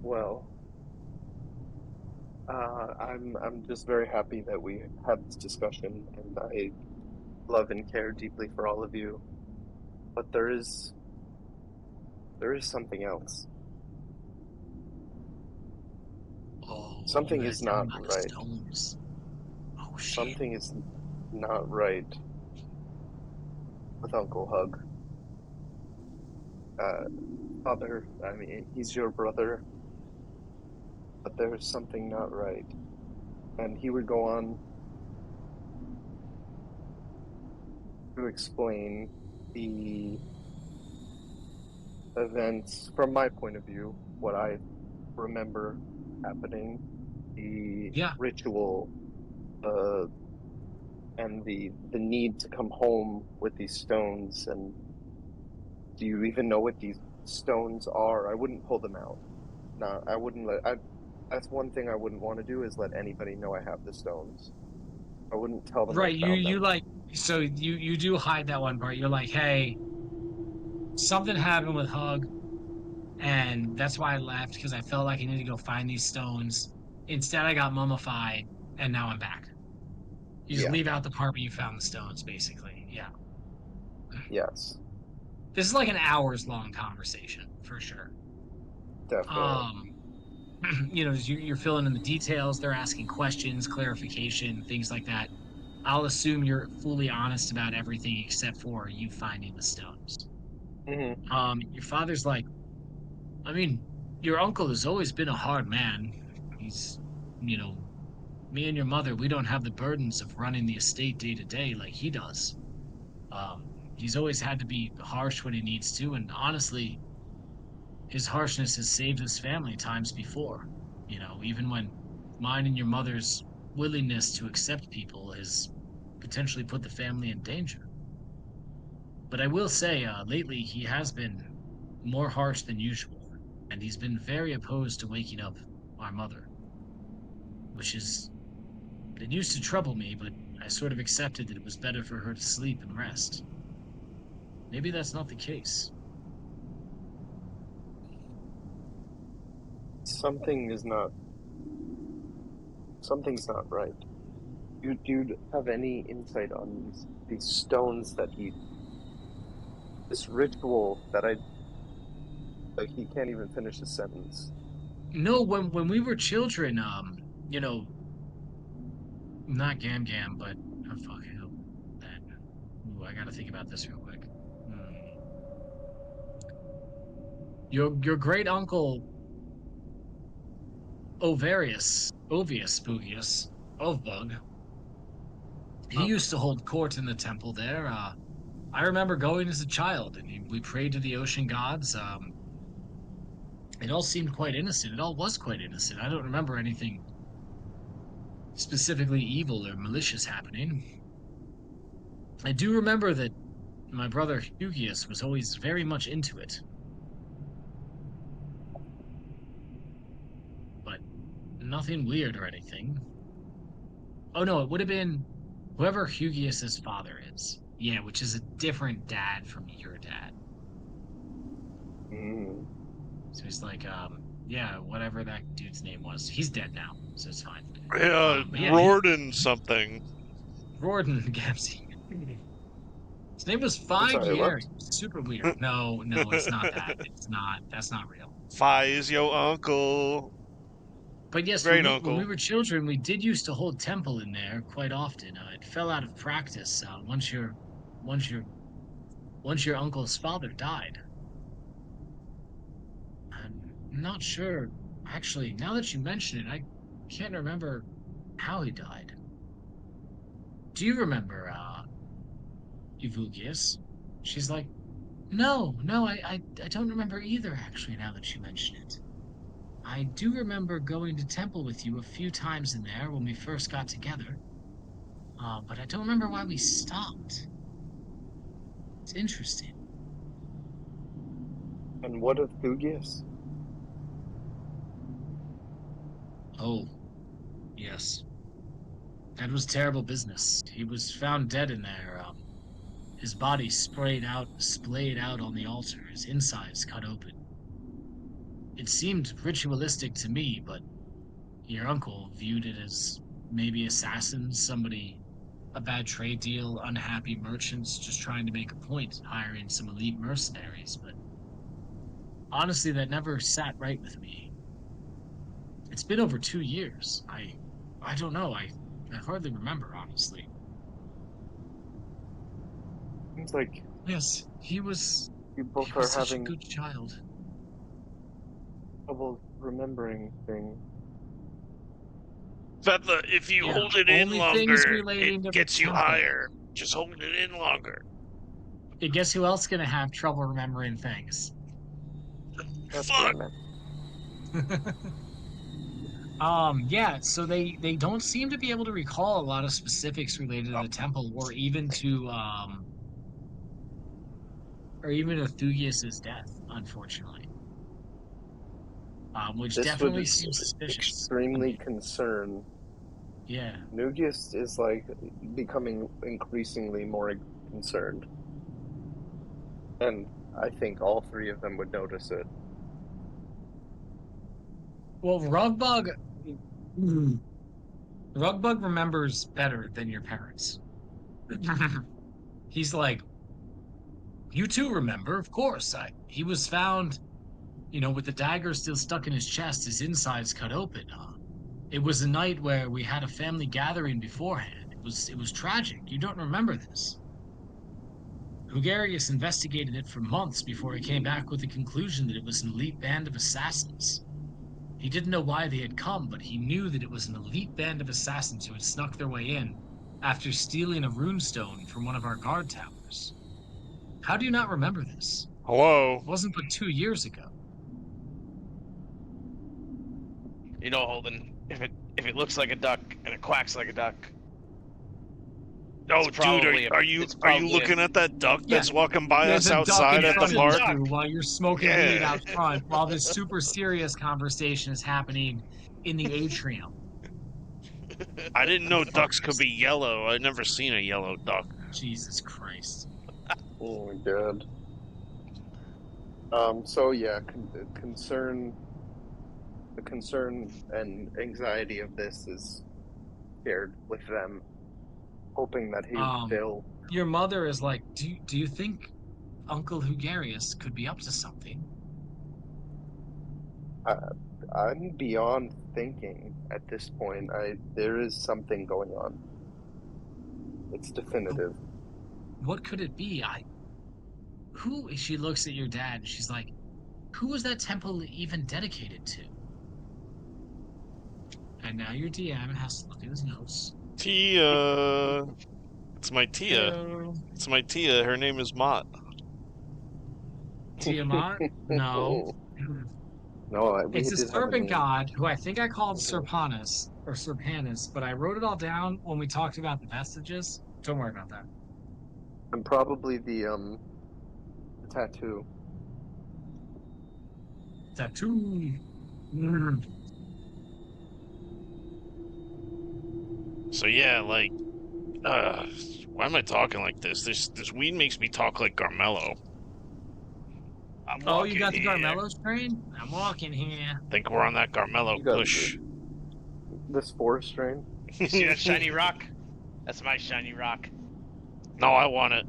Well, I'm just very happy that we had this discussion, and I love and care deeply for all of you. But there is something else. Oh, you Something guys is tell me not about the right. stones. Oh shit. Something is not right with Uncle Hug. Father, I mean, he's your brother, but there's something not right. And he would go on to explain the events from my point of view, what I remember happening, the Yeah. ritual, and the need to come home with these stones. And do you even know what these stones are? I wouldn't pull them out. No, I wouldn't let. That's one thing I wouldn't want to do, is let anybody know I have the stones. I wouldn't tell them I Right, found you them. like so you do hide that one part. You're like, hey, something happened with Hug, and that's why I left, because I felt like I needed to go find these stones. Instead, I got mummified, and now I'm back. You just Yeah. leave out the part where you found the stones, basically. Yeah. Yes. This is like an hours long conversation for sure. Definitely. Um, you're filling in the details. They're asking questions, clarification, things like that. I'll assume you're fully honest about everything except for you finding the stones. Hmm. Your father's like, I mean, your uncle has always been a hard man. He's, you know, me and your mother, we don't have the burdens of running the estate day to day like he does. He's always had to be harsh when he needs to, and honestly, his harshness has saved his family times before. Even when mine and your mother's willingness to accept people has potentially put the family in danger. But I will say, lately he has been more harsh than usual, and he's been very opposed to waking up our mother, which is it used to trouble me, but I sort of accepted that it was better for her to sleep and rest. Maybe that's not the case. Something is not. Something's not right. Do you have any insight on these stones that this ritual that like he can't even finish a sentence. No, when we were children, you know, not Gam Gam, but oh fuck, who? That. Ooh, I gotta think about this real quick. Your great uncle Ovius Spoogius, Ovbug. He used to hold court in the temple there. I remember going as a child, and we prayed to the ocean gods. It all seemed quite innocent. It all was quite innocent. I don't remember anything specifically evil or malicious happening. I do remember that my brother Hugius was always very much into it. But nothing weird or anything. Oh no, it would have been whoever Hugius's father is. Yeah, which is a different dad from your dad. Mm. So he's like, yeah, whatever that dude's name was. He's dead now, so it's fine. Yeah, But yeah, Rorden something. Rorden Gamsey. His name was I'm sorry, what? Figier. Super weird. No, it's not that. It's not. That's not real. Fi is your uncle. But yes, Great when we uncle. were children, we did used to hold temple in there quite often. It fell out of practice once your uncle's father died. I'm not sure. Actually, now that you mention it, I can't remember how he died. Do you remember, Evugius? She's like, no, I don't remember either, actually, now that you mention it. I do remember going to temple with you a few times in there when we first got together. But I don't remember why we stopped. It's interesting. And what of Thugius? Oh, yes. That was terrible business. He was found dead in there. His body splayed out on the altar, his insides cut open. It seemed ritualistic to me, but your uncle viewed it as maybe assassins, a bad trade deal, unhappy merchants just trying to make a point, hiring some elite mercenaries, but honestly, that never sat right with me. It's been over 2 years. I don't know. I hardly remember, honestly. Seems like Yes, you he both was are such a having good child. trouble remembering things. Feather, if you Yeah, hold it in only things longer, relating to it the gets you temple. higher. Just hold it in longer. I guess who else gonna have trouble remembering things? God Fuck! damn it. Yeah, so they don't seem to be able to recall a lot of specifics related to the temple or even to Thugius's death, unfortunately. Which This would definitely seems suspicious. extremely concern. Yeah. Nugius is like becoming increasingly more concerned. And I think all three of them would notice it. Well, Rugbug remembers better than your parents. He's like, you too remember, of course. He was found, with the dagger still stuck in his chest, his insides cut open. It was a night where we had a family gathering beforehand. It was tragic. You don't remember this. Hugarius investigated it for months before he came back with the conclusion that it was an elite band of assassins. He didn't know why they had come, but he knew that it was an elite band of assassins who had snuck their way in after stealing a runestone from one of our guard towers. How do you not remember this? Hello? It wasn't but 2 years ago. You know, Holden, if it looks like a duck and it quacks like a duck, Oh, it's dude, probably are you looking at that duck Yeah, that's walking by There's us a duck outside in at the front park? of you while you're smoking Yeah. weed out front, while this super serious conversation is happening in the atrium. I didn't know ducks could be yellow. I'd never seen a yellow duck. Jesus Christ. Oh my god. So yeah, the concern and anxiety of this is shared with them. hoping that he would fail. Your mother is like, do you think Uncle Hugarius could be up to something? I'm beyond thinking at this point. There is something going on. It's definitive. What could it be? She looks at your dad and she's like, who was that temple even dedicated to? And now your DM has to look at his notes. Tia. It's my Tia. Hello. It's my Tia. Her name is Mott. Tiamat? No. No, we It's a did have a serpent name. god who I think I called Mhm. Serpanus, but I wrote it all down when we talked about the vestiges. Don't worry about that. And probably the tattoo. Tattoo. Mm. So yeah, like, why am I talking like this? This weed makes me talk like Garmello. Oh, you got the Garmello strain? I'm walking here. Think we're on that Garmello You got push. this forest strain. You see that shiny rock? That's my shiny rock. No, I want it.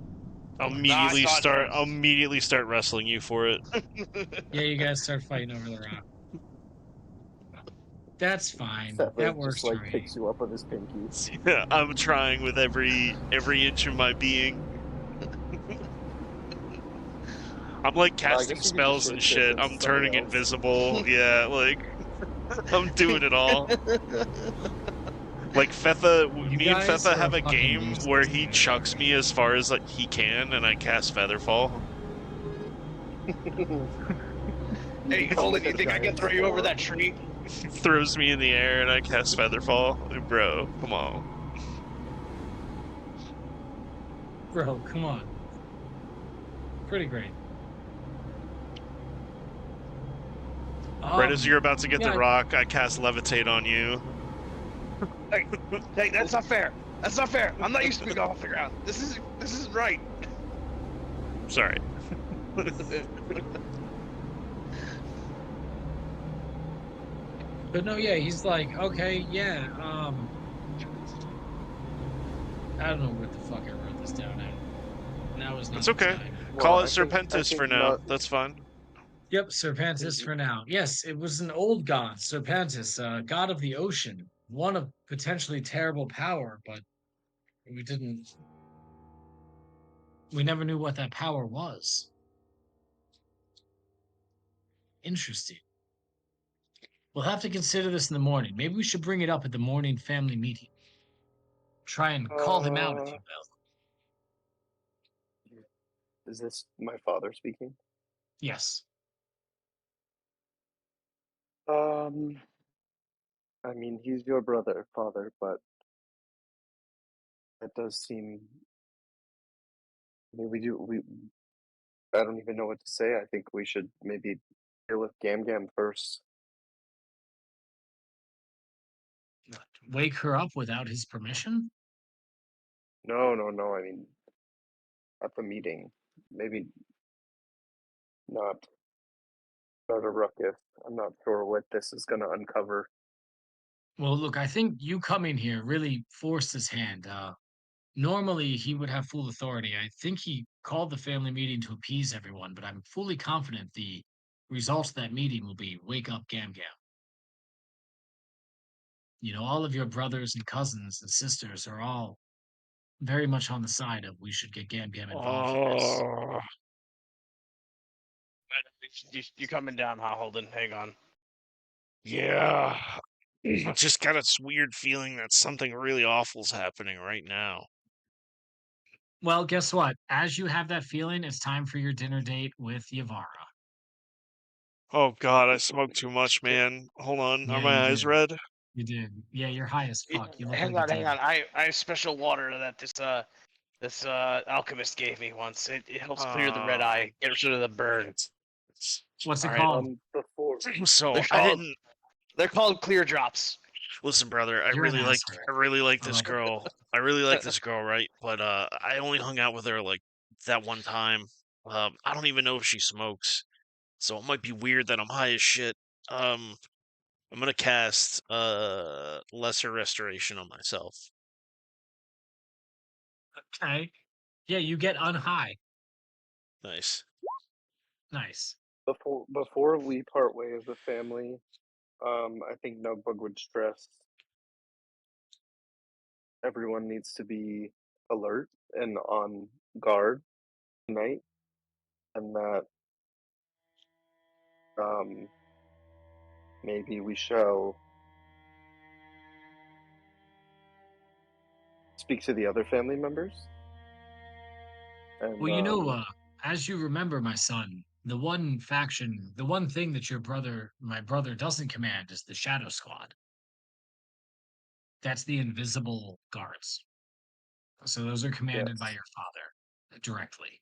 Immediately saw it start. first. Immediately start wrestling you for it. Yeah, you guys start fighting over the rock. That's fine. That That works just like for me. picks you up with his pinky. Yeah, I'm trying with every inch of my being. I'm like Well, I casting guess you could spells just and shape shit. into I'm turning something else. invisible. Yeah, like I'm doing it all. Like Fetha, You me and guys Fetha are have a fucking game beasts where he together. chucks me as far as like he can, and I cast Featherfall. Hey, Holden, do you think I can throw you over that tree? He throws me in the air, and I cast Featherfall. Bro, come on. Bro, come on. Pretty great. Right as you're about to get yeah, the rock, I cast Levitate on you. Hey, that's not fair. That's not fair. I'm not used to being off the ground. This isn't right. Sorry. But no, yeah, he's like, okay, yeah, I don't know what the fuck I wrote this down at. Now is not It's the okay. time. Call I it think Serpentis for now. not. That's fine. Yep, Serpantis for now. Yes, it was an old god, Serpantis, god of the ocean, one of potentially terrible power, but we never knew what that power was. Interesting. We'll have to consider this in the morning. Maybe we should bring it up at the morning family meeting. Try and call him out, if you will. Is this my father speaking? Yes. I mean, he's your brother, father, but that does seem. I mean, we. I don't even know what to say. I think we should maybe deal with Gam Gam first. Wake her up without his permission? No, no, no. I mean, at the meeting, maybe not start a ruckus. I'm not sure what this is going to uncover. Well, look, I think you coming here really forced his hand. Normally, he would have full authority. I think he called the family meeting to appease everyone, but I'm fully confident the result of that meeting will be wake up Gam Gam. You know, all of your brothers and cousins and sisters are all very much on the side of we should get Gam Gam involved in this. Oh, You coming down, huh, Holden? Hang on. yeah. I just got this weird feeling that something really awful's happening right now. Well, guess what? As you have that feeling, it's time for your dinner date with Yavara. Oh God, I smoked too much, man. Hold on, are Yeah, my you eyes did. red? You did. Yeah, you're high as fuck. You look Hang like a on, hang demon. on. I have special water that this alchemist gave me once. It helps clear the red eye, get rid of the burn. What's it All right. called? Before So They're I called didn't they're called clear drops. listen, brother. You're an asshole. I really like this Oh. girl. I really like this girl, right? But I only hung out with her like that one time. I don't even know if she smokes, so it might be weird that I'm high as shit. Um, I'm gonna cast lesser restoration on myself. Okay. Yeah, you get unhigh. Nice. Nice. Before we part way as a family, I think Nugbug would stress everyone needs to be alert and on guard tonight, and that maybe we shall speak to the other family members. And Well, as you remember, my son, the one faction, the one thing that my brother doesn't command is the Shadow Squad. That's the invisible guards. So those are commanded by yes, your father directly.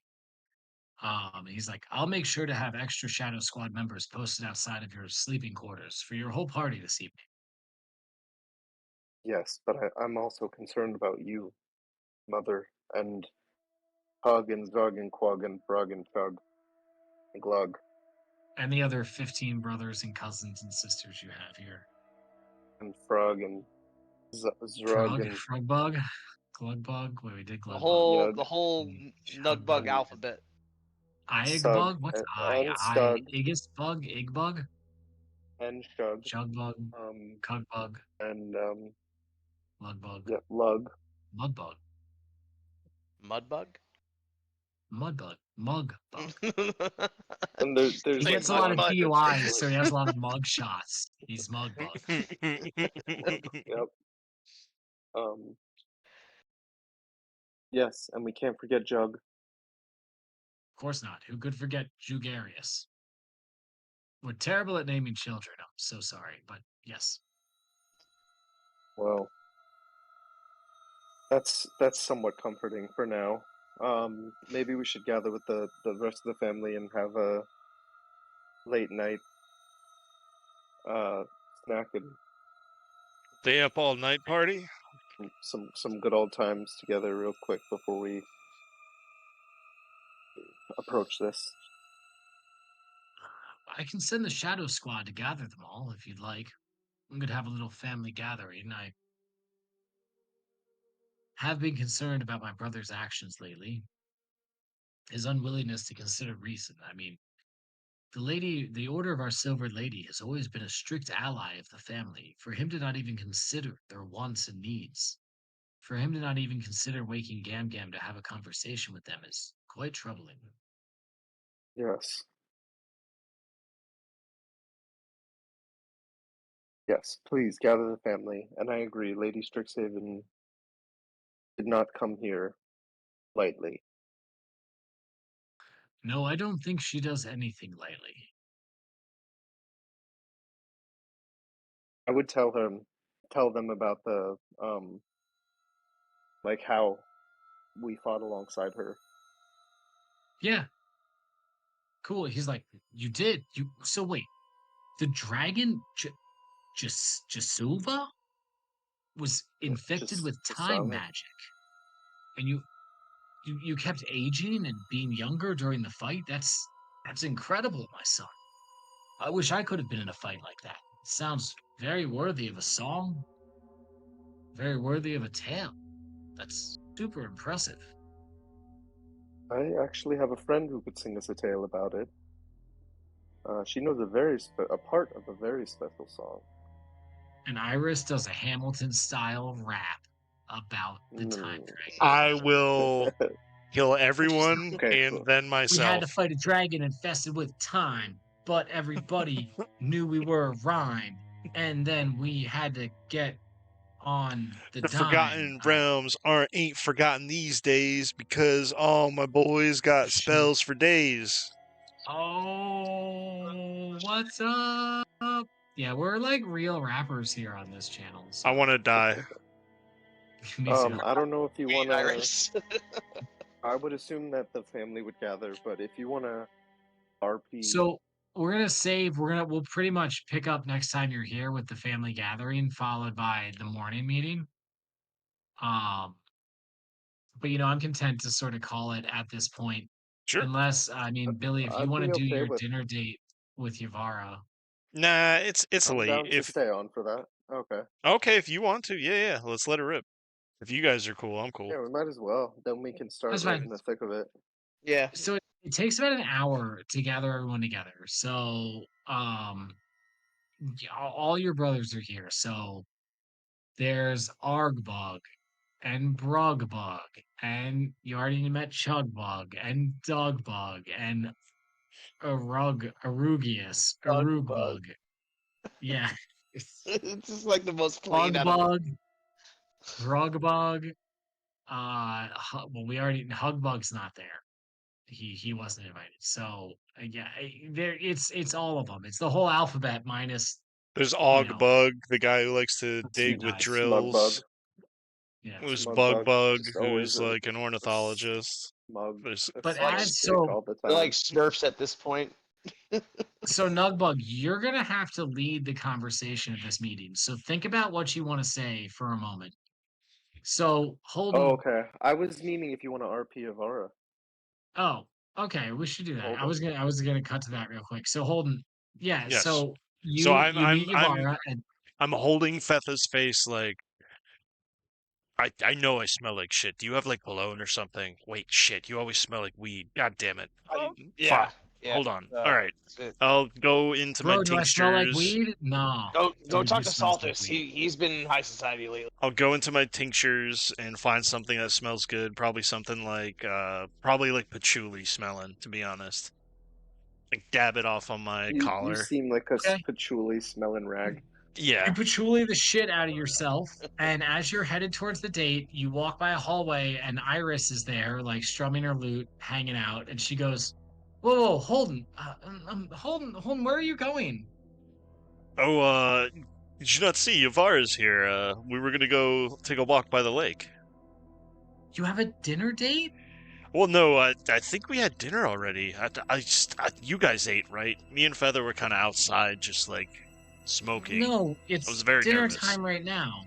He's like, I'll make sure to have extra Shadow Squad members posted outside of your sleeping quarters for your whole party this evening. yes, but I'm also concerned about you, mother, and Hug and Zug and Quug and Frog and Chug and Glug And the other 15 brothers and cousins and sisters you have here. and Frog and Zrug Frog, and Frogbug, Glugbug. Wait, we did The Glugbug. whole Yug the whole Mm, Nugbug Chugbug. alphabet. Sug Iagbug? What's and I? Stug Iggisbug? Igbug? and Shug Jugbug? um Cugbug? and Lugbug? yeah, Lug. Mudbug? Mudbug? Mudbug? Mugbug. And He there's like gets a Mud lot of one Mud. DUIs, so he particular has a lot of mug shots. He's Mugbug. yep. Um yes, and we can't forget Jug. Of course not. Who could forget Jugarius? We're terrible at naming children. I'm so sorry, but yes. Well, that's somewhat comforting for now. Maybe we should gather with the rest of the family and have a late night snack and Stay up all night party? some good old times together real quick before we approach this. I can send the Shadow Squad to gather them all if you'd like. I'm going to have a little family gathering. I have been concerned about my brother's actions lately. His unwillingness to consider reason. I mean, the Order of Our Silver Lady has always been a strict ally of the family. For him to not even consider their wants and needs, for him to not even consider waking Gam Gam to have a conversation with them is quite troubling. Yes. Yes, please gather the family. And I agree, Lady Strixhaven did not come here lightly. No, I don't think she does anything lightly. I would tell them about the like how we fought alongside her. Yeah. Cool. He's like, you did. So wait, the dragon Jasuva was infected Just with time Jasava. magic. And you kept aging and being younger during the fight? That's incredible, my son. I wish I could have been in a fight like that. It sounds very worthy of a song, very worthy of a tale. That's super impressive. I actually have a friend who could sing us a tale about it. She knows a part of a very special song. And Iris does a Hamilton style rap about the time dragon. I will kill everyone Okay, and so then We had myself. to fight a dragon infested with time, but everybody knew we were a rhyme. And then we had to get on the The dime. Forgotten Realms ain't forgotten these days because all my boys got spells for days. Oh, what's up? Yeah, we're like real rappers here on this channel. So. I want to die. Me too. I don't know if you want to. Iris. I would assume that the family would gather, but if you want to RP, So we're gonna save. We'll pretty much pick up next time you're here with the family gathering, followed by the morning meeting. But I'm content to sort of call it at this point. Sure. Unless, Billy, if you I'd want to be do okay your with. dinner date with Yavara, Nah, it's I'm late. down to stay on for that. Okay. Okay, if you want to, yeah, let's let it rip. If you guys are cool, I'm cool. Yeah, we might as well. Then we can start That's right fine. in the thick of it. Yeah. So it takes about an hour to gather everyone together. So all your brothers are here. So there's Argbug and Brugbug, and you already met Chugbug and Dugbug and Arugius, Dugbug. Arugbug. Yeah. It's just like the most plain out of Bugbug, Brugbug. Well, we already Hugbug's not there. He wasn't invited. So yeah, there it's all of them. It's the whole alphabet minus There's you know Ogbug, the guy who likes to two dig with guys. Smugbug. drills. Yeah. There's Smugbug, Bugbug, just always who's a like an ornithologist. smug, There's a But smug as dick so all the they're time. like Smurfs at this point. So Nugbug, you're gonna have to lead the conversation at this meeting. So think about what you want to say for a moment. So Holden. Oh, okay. I was meaning if you want to RP Avara. Oh, okay. We should do that. I was Holden. gonna cut to that real quick. So Holden, yeah. yes. So So you meet Yavara and I'm holding Fetha's face like I know I smell like shit. Do you have like cologne or something? Wait, shit, you always smell like weed. God damn it. Yeah. Fuck. Yeah. Hold on. Uh, All right. I'll go into my bro, do I smell like tinctures. weed? No. Go Dude, talk you to smells like Saltus. weed. He's been in high society lately. I'll go into my tinctures and find something that smells good. Probably something probably like patchouli smelling, to be honest. Like dab it off on my You collar. seem like a Okay. patchouli smelling rag. Yeah. You patchouli the shit out of yourself, and as you're headed towards the date, you walk by a hallway, and Iris is there, like strumming her lute, hanging out, and she goes, "Whoa, Holden, Holden, where are you going?" Oh, did you not see Yavara's here? We were gonna go take a walk by the lake. You have a dinner date? Well, no, I think we had dinner already. You guys ate, right? Me and Feather were kind of outside, just like smoking. No, it's was very dinner nervous. time right now.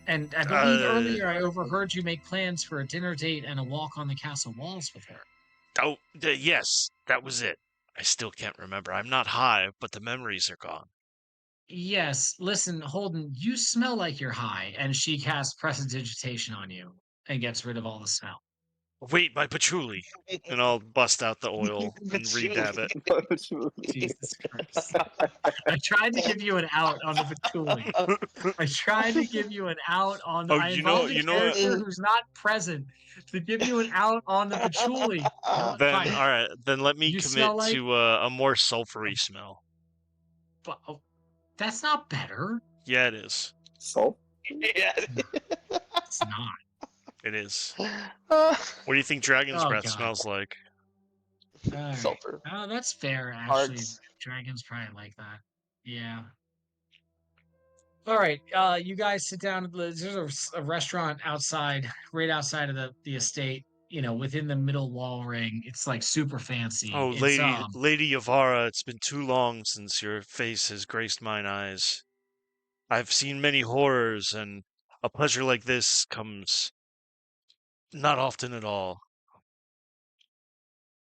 And I believe Uh, earlier I overheard you make plans for a dinner date and a walk on the castle walls with her. Oh, yes, that was it. I still can't remember. I'm not high, but the memories are gone. Yes, listen, Holden, you smell like you're high, and she casts prestidigitation on you and gets rid of all the smell. Wait, my patchouli. And I'll bust out the oil and redab it. Patchouli. Jesus Christ. I tried to give you an out on the patchouli. I tried to give you an out on the Oh, I you know- involved a you know what? character who's not present to give you an out on the patchouli. No, Then, fine. all right, then let me You commit smell like- to a more sulfury smell. But, that's not better. Yeah, it is. Salt? Yeah. It's not. It is. Uh, What do you think dragon's Oh, breath God. smells like? All right. Sulfur. Oh, that's fair, actually. Hearts. Dragons probably like that. Yeah. All right. You guys sit down. There's a restaurant outside, right outside of the estate. You know, within the middle wall ring. It's like super fancy. Oh, It's, Lady Yavara, it's been too long since your face has graced mine eyes. I've seen many horrors, and a pleasure like this comes not often at all.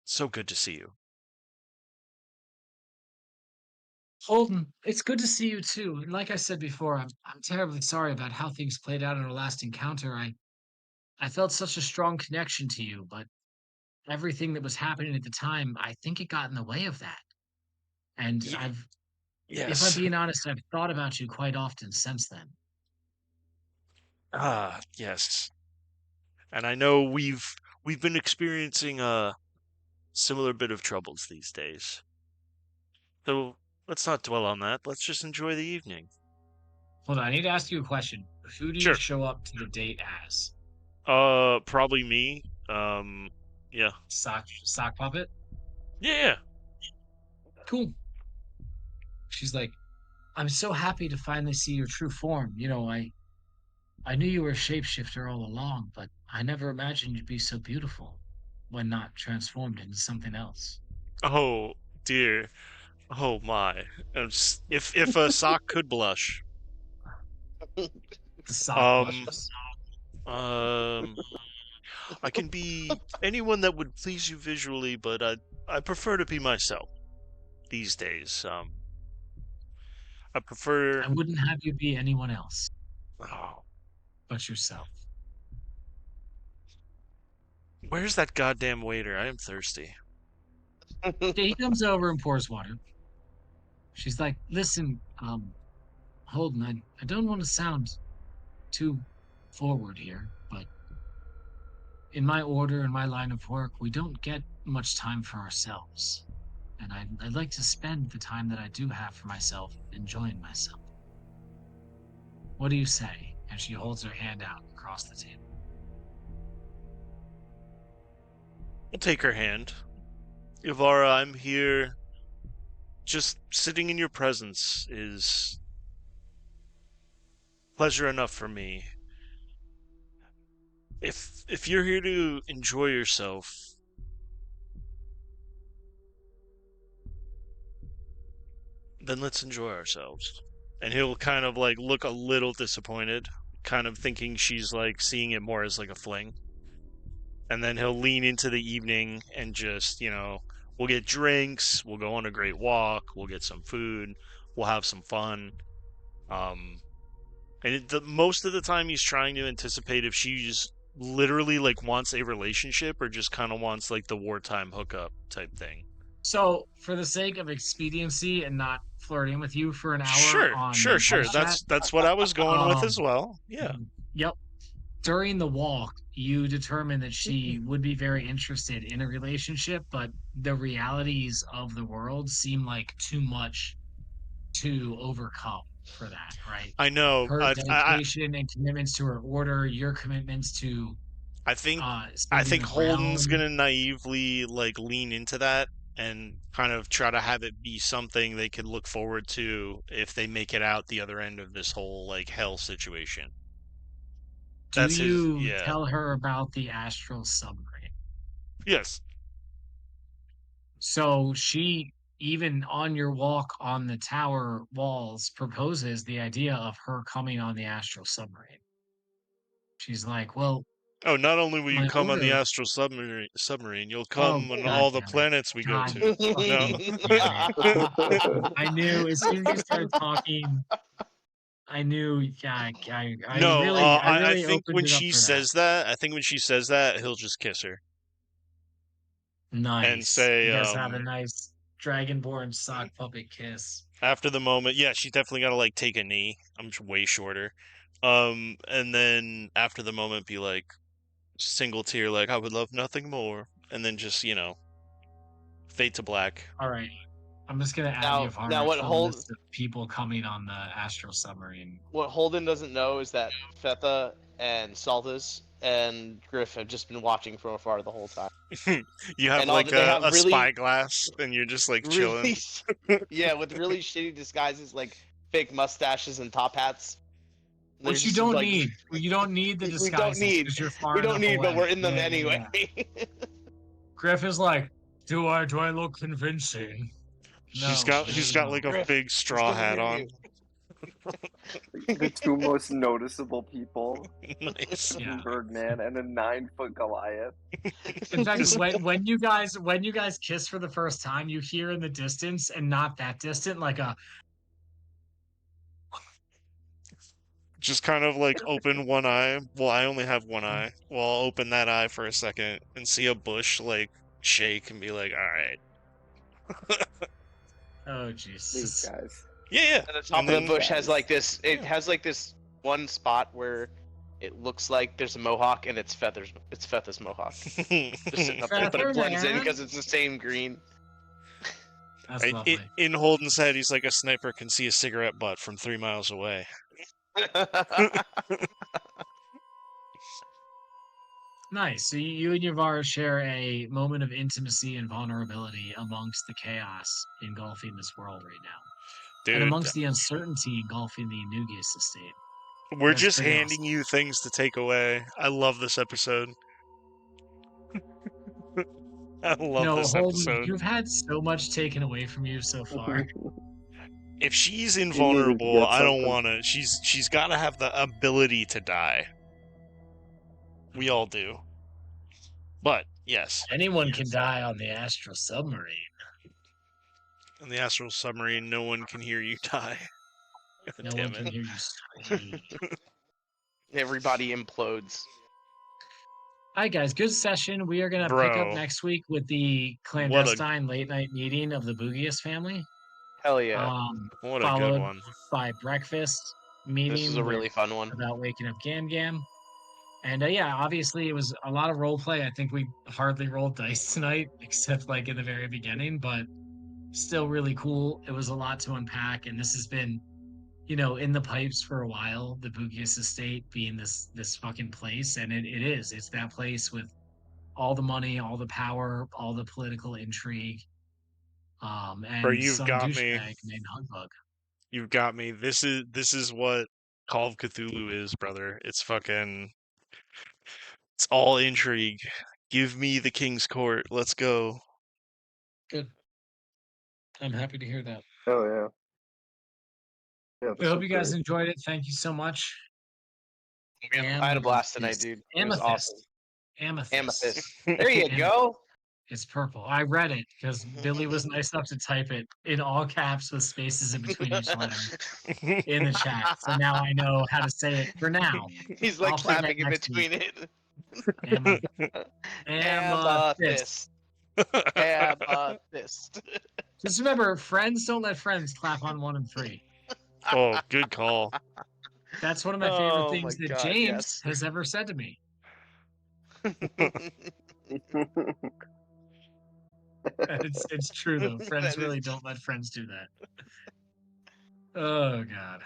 So good to see you. Holden, it's good to see you too. And like I said before, I'm terribly sorry about how things played out in our last encounter. I felt such a strong connection to you, but everything that was happening at the time, I think it got in the way of that. And Ye- if Yes. I'm being honest, I've thought about you quite often since then. Ah, yes. And I know we've been experiencing a similar bit of troubles these days. So let's not dwell on that. Let's just enjoy the evening. Hold on, I need to ask you a question. Who do you Sure. show up to the date as? Probably me. Yeah. Sock puppet? Yeah. Cool. She's like, I'm so happy to finally see your true form. You know, I knew you were a shapeshifter all along, but I never imagined you'd be so beautiful when not transformed into something else. Oh dear. Oh my. If a sock could blush. The sock Um, blushes. I can be anyone that would please you visually, but I prefer to be myself these days. I prefer. I wouldn't have you be anyone else. Oh, but yourself. Where's that goddamn waiter? I am thirsty. Okay, he comes over and pours water. She's like, listen, Holden, I don't want to sound too forward here, but in my order and my line of work, we don't get much time for ourselves. And I'd like to spend the time that I do have for myself enjoying myself. What do you say? And she holds her hand out across the table. I'll take her hand. Ivara, I'm here. Just sitting in your presence is pleasure enough for me. If you're here to enjoy yourself, then let's enjoy ourselves. And he'll kind of like look a little disappointed, kind of thinking she's like seeing it more as like a fling. And then he'll lean into the evening and just, we'll get drinks, we'll go on a great walk, we'll get some food, we'll have some fun. And most of the time he's trying to anticipate if she's literally like wants a relationship or just kind of wants like the wartime hookup type thing. So, for the sake of expediency and not flirting with you for an hour Sure. on Voice chat, that's what I was going with as well. Yeah. Yep. During the walk, you determined that she would be very interested in a relationship, but the realities of the world seem like too much to overcome for that, right? I know. Her dedication and commitments to her order, your commitments to I think saving the Holden's realm. gonna naively like lean into that and kind of try to have it be something they could look forward to if they make it out the other end of this whole like hell situation. Do you tell her about the astral submarine? Yes. So she, even on your walk on the tower walls, proposes the idea of her coming on the astral submarine. She's like, well, Oh, not only will you my come on the order. astral submarine, you'll Oh, come on God all the damn it. planets we go God to. No. fucking damn it. I knew as soon as you started talking, I knew. Yeah, I No, really, I I really think opened when it up she for that. says that, he'll just kiss her and Nice. say, You guys have a nice dragonborn sock puppet kiss. after the moment, yeah, she's definitely got to like take a knee. I'm way shorter. And then after the moment, be like, single tear, like, I would love nothing more. And then just, fade to black. All right. I'm just gonna add Now Yavara what to the Holden list of people coming on the astral submarine. what Holden doesn't know is that Fetha and Saltus and Griff have just been watching from afar the whole time. You have And all like that they have a really- spyglass, and you're just like chilling. Yeah, with really shitty disguises like fake mustaches and top hats. They're Which you just, don't like, need. You don't need the We disguises. don't need. 'cause you're far We don't enough need, but away. we're in them Yeah, anyway. yeah. Griff is like, do I look convincing? He's No, got like a Griff, big straw still hat hear on. you. The two most noticeable people, Nice. Yeah. Birdman and a 9-foot Goliath. In fact, when you guys kiss for the first time, you hear in the distance, and not that distant, like a Just kind of like open one eye. Well, I only have one eye. Well, I'll open that eye for a second and see a bush like shake and be like, all right. oh These Jesus. guys. Yeah. And the top of the bush has like this. It has like this one spot where it looks like there's a mohawk, and it's Fetha's mohawk. Just sitting up there, but it blends in because it's the same green. That's lovely. In Holden's head, he's like a sniper can see a cigarette butt from 3 miles away. Nice. So you and Yavara share a moment of intimacy and vulnerability amongst the chaos engulfing this world right now. Dude, And amongst the uncertainty engulfing the Nugius estate. we're That's just pretty handing awesome. you things to take away. I love this episode. I love this Holden, episode. you've had so much taken away from you so far. If she's needed to invulnerable, get I don't something. want to. She's got to have the ability to die. We all do. But yes, Anyone can die on the astral submarine. in the astral submarine, no one can hear you die. God No damn one can it. hear you scream. everybody implodes. All right, guys, good session. We are gonna pick up Bro. next week with the clandestine late night meeting of the Boogius family. Hell yeah. What a good Followed one. by breakfast meeting. This is a really fun one. about waking up Gam Gam. And yeah, obviously it was a lot of role play. I think we hardly rolled dice tonight, except like in the very beginning, but still really cool. It was a lot to unpack, and this has been, in the pipes for a while. The Boogius Estate being this fucking place, and it is. It's that place with all the money, all the power, all the political intrigue, Bro, and you've some got me. douchebag named Hugbug. You've got me. This is what Call of Cthulhu is, brother. It's all intrigue. Give me the King's Court. Let's go. Good. I'm happy to hear that. Oh yeah. Yeah. I hope you guys enjoyed it. Thank you so much. I had a blast tonight, dude. It was awesome. Amethyst. There you go. It's purple. I read it because Billy was nice enough to type it in all caps with spaces in between each letter in the chat. So now I know how to say it for now. He's like I'll forget clapping in next between it. Amethyst. Amethyst. Just remember, friends don't let friends clap on 1 and 3. Oh, good call. That's one of my favorite Oh things my that God, James yes. has ever said to me. It's true though. Friends That really is- don't let friends do that. Oh God.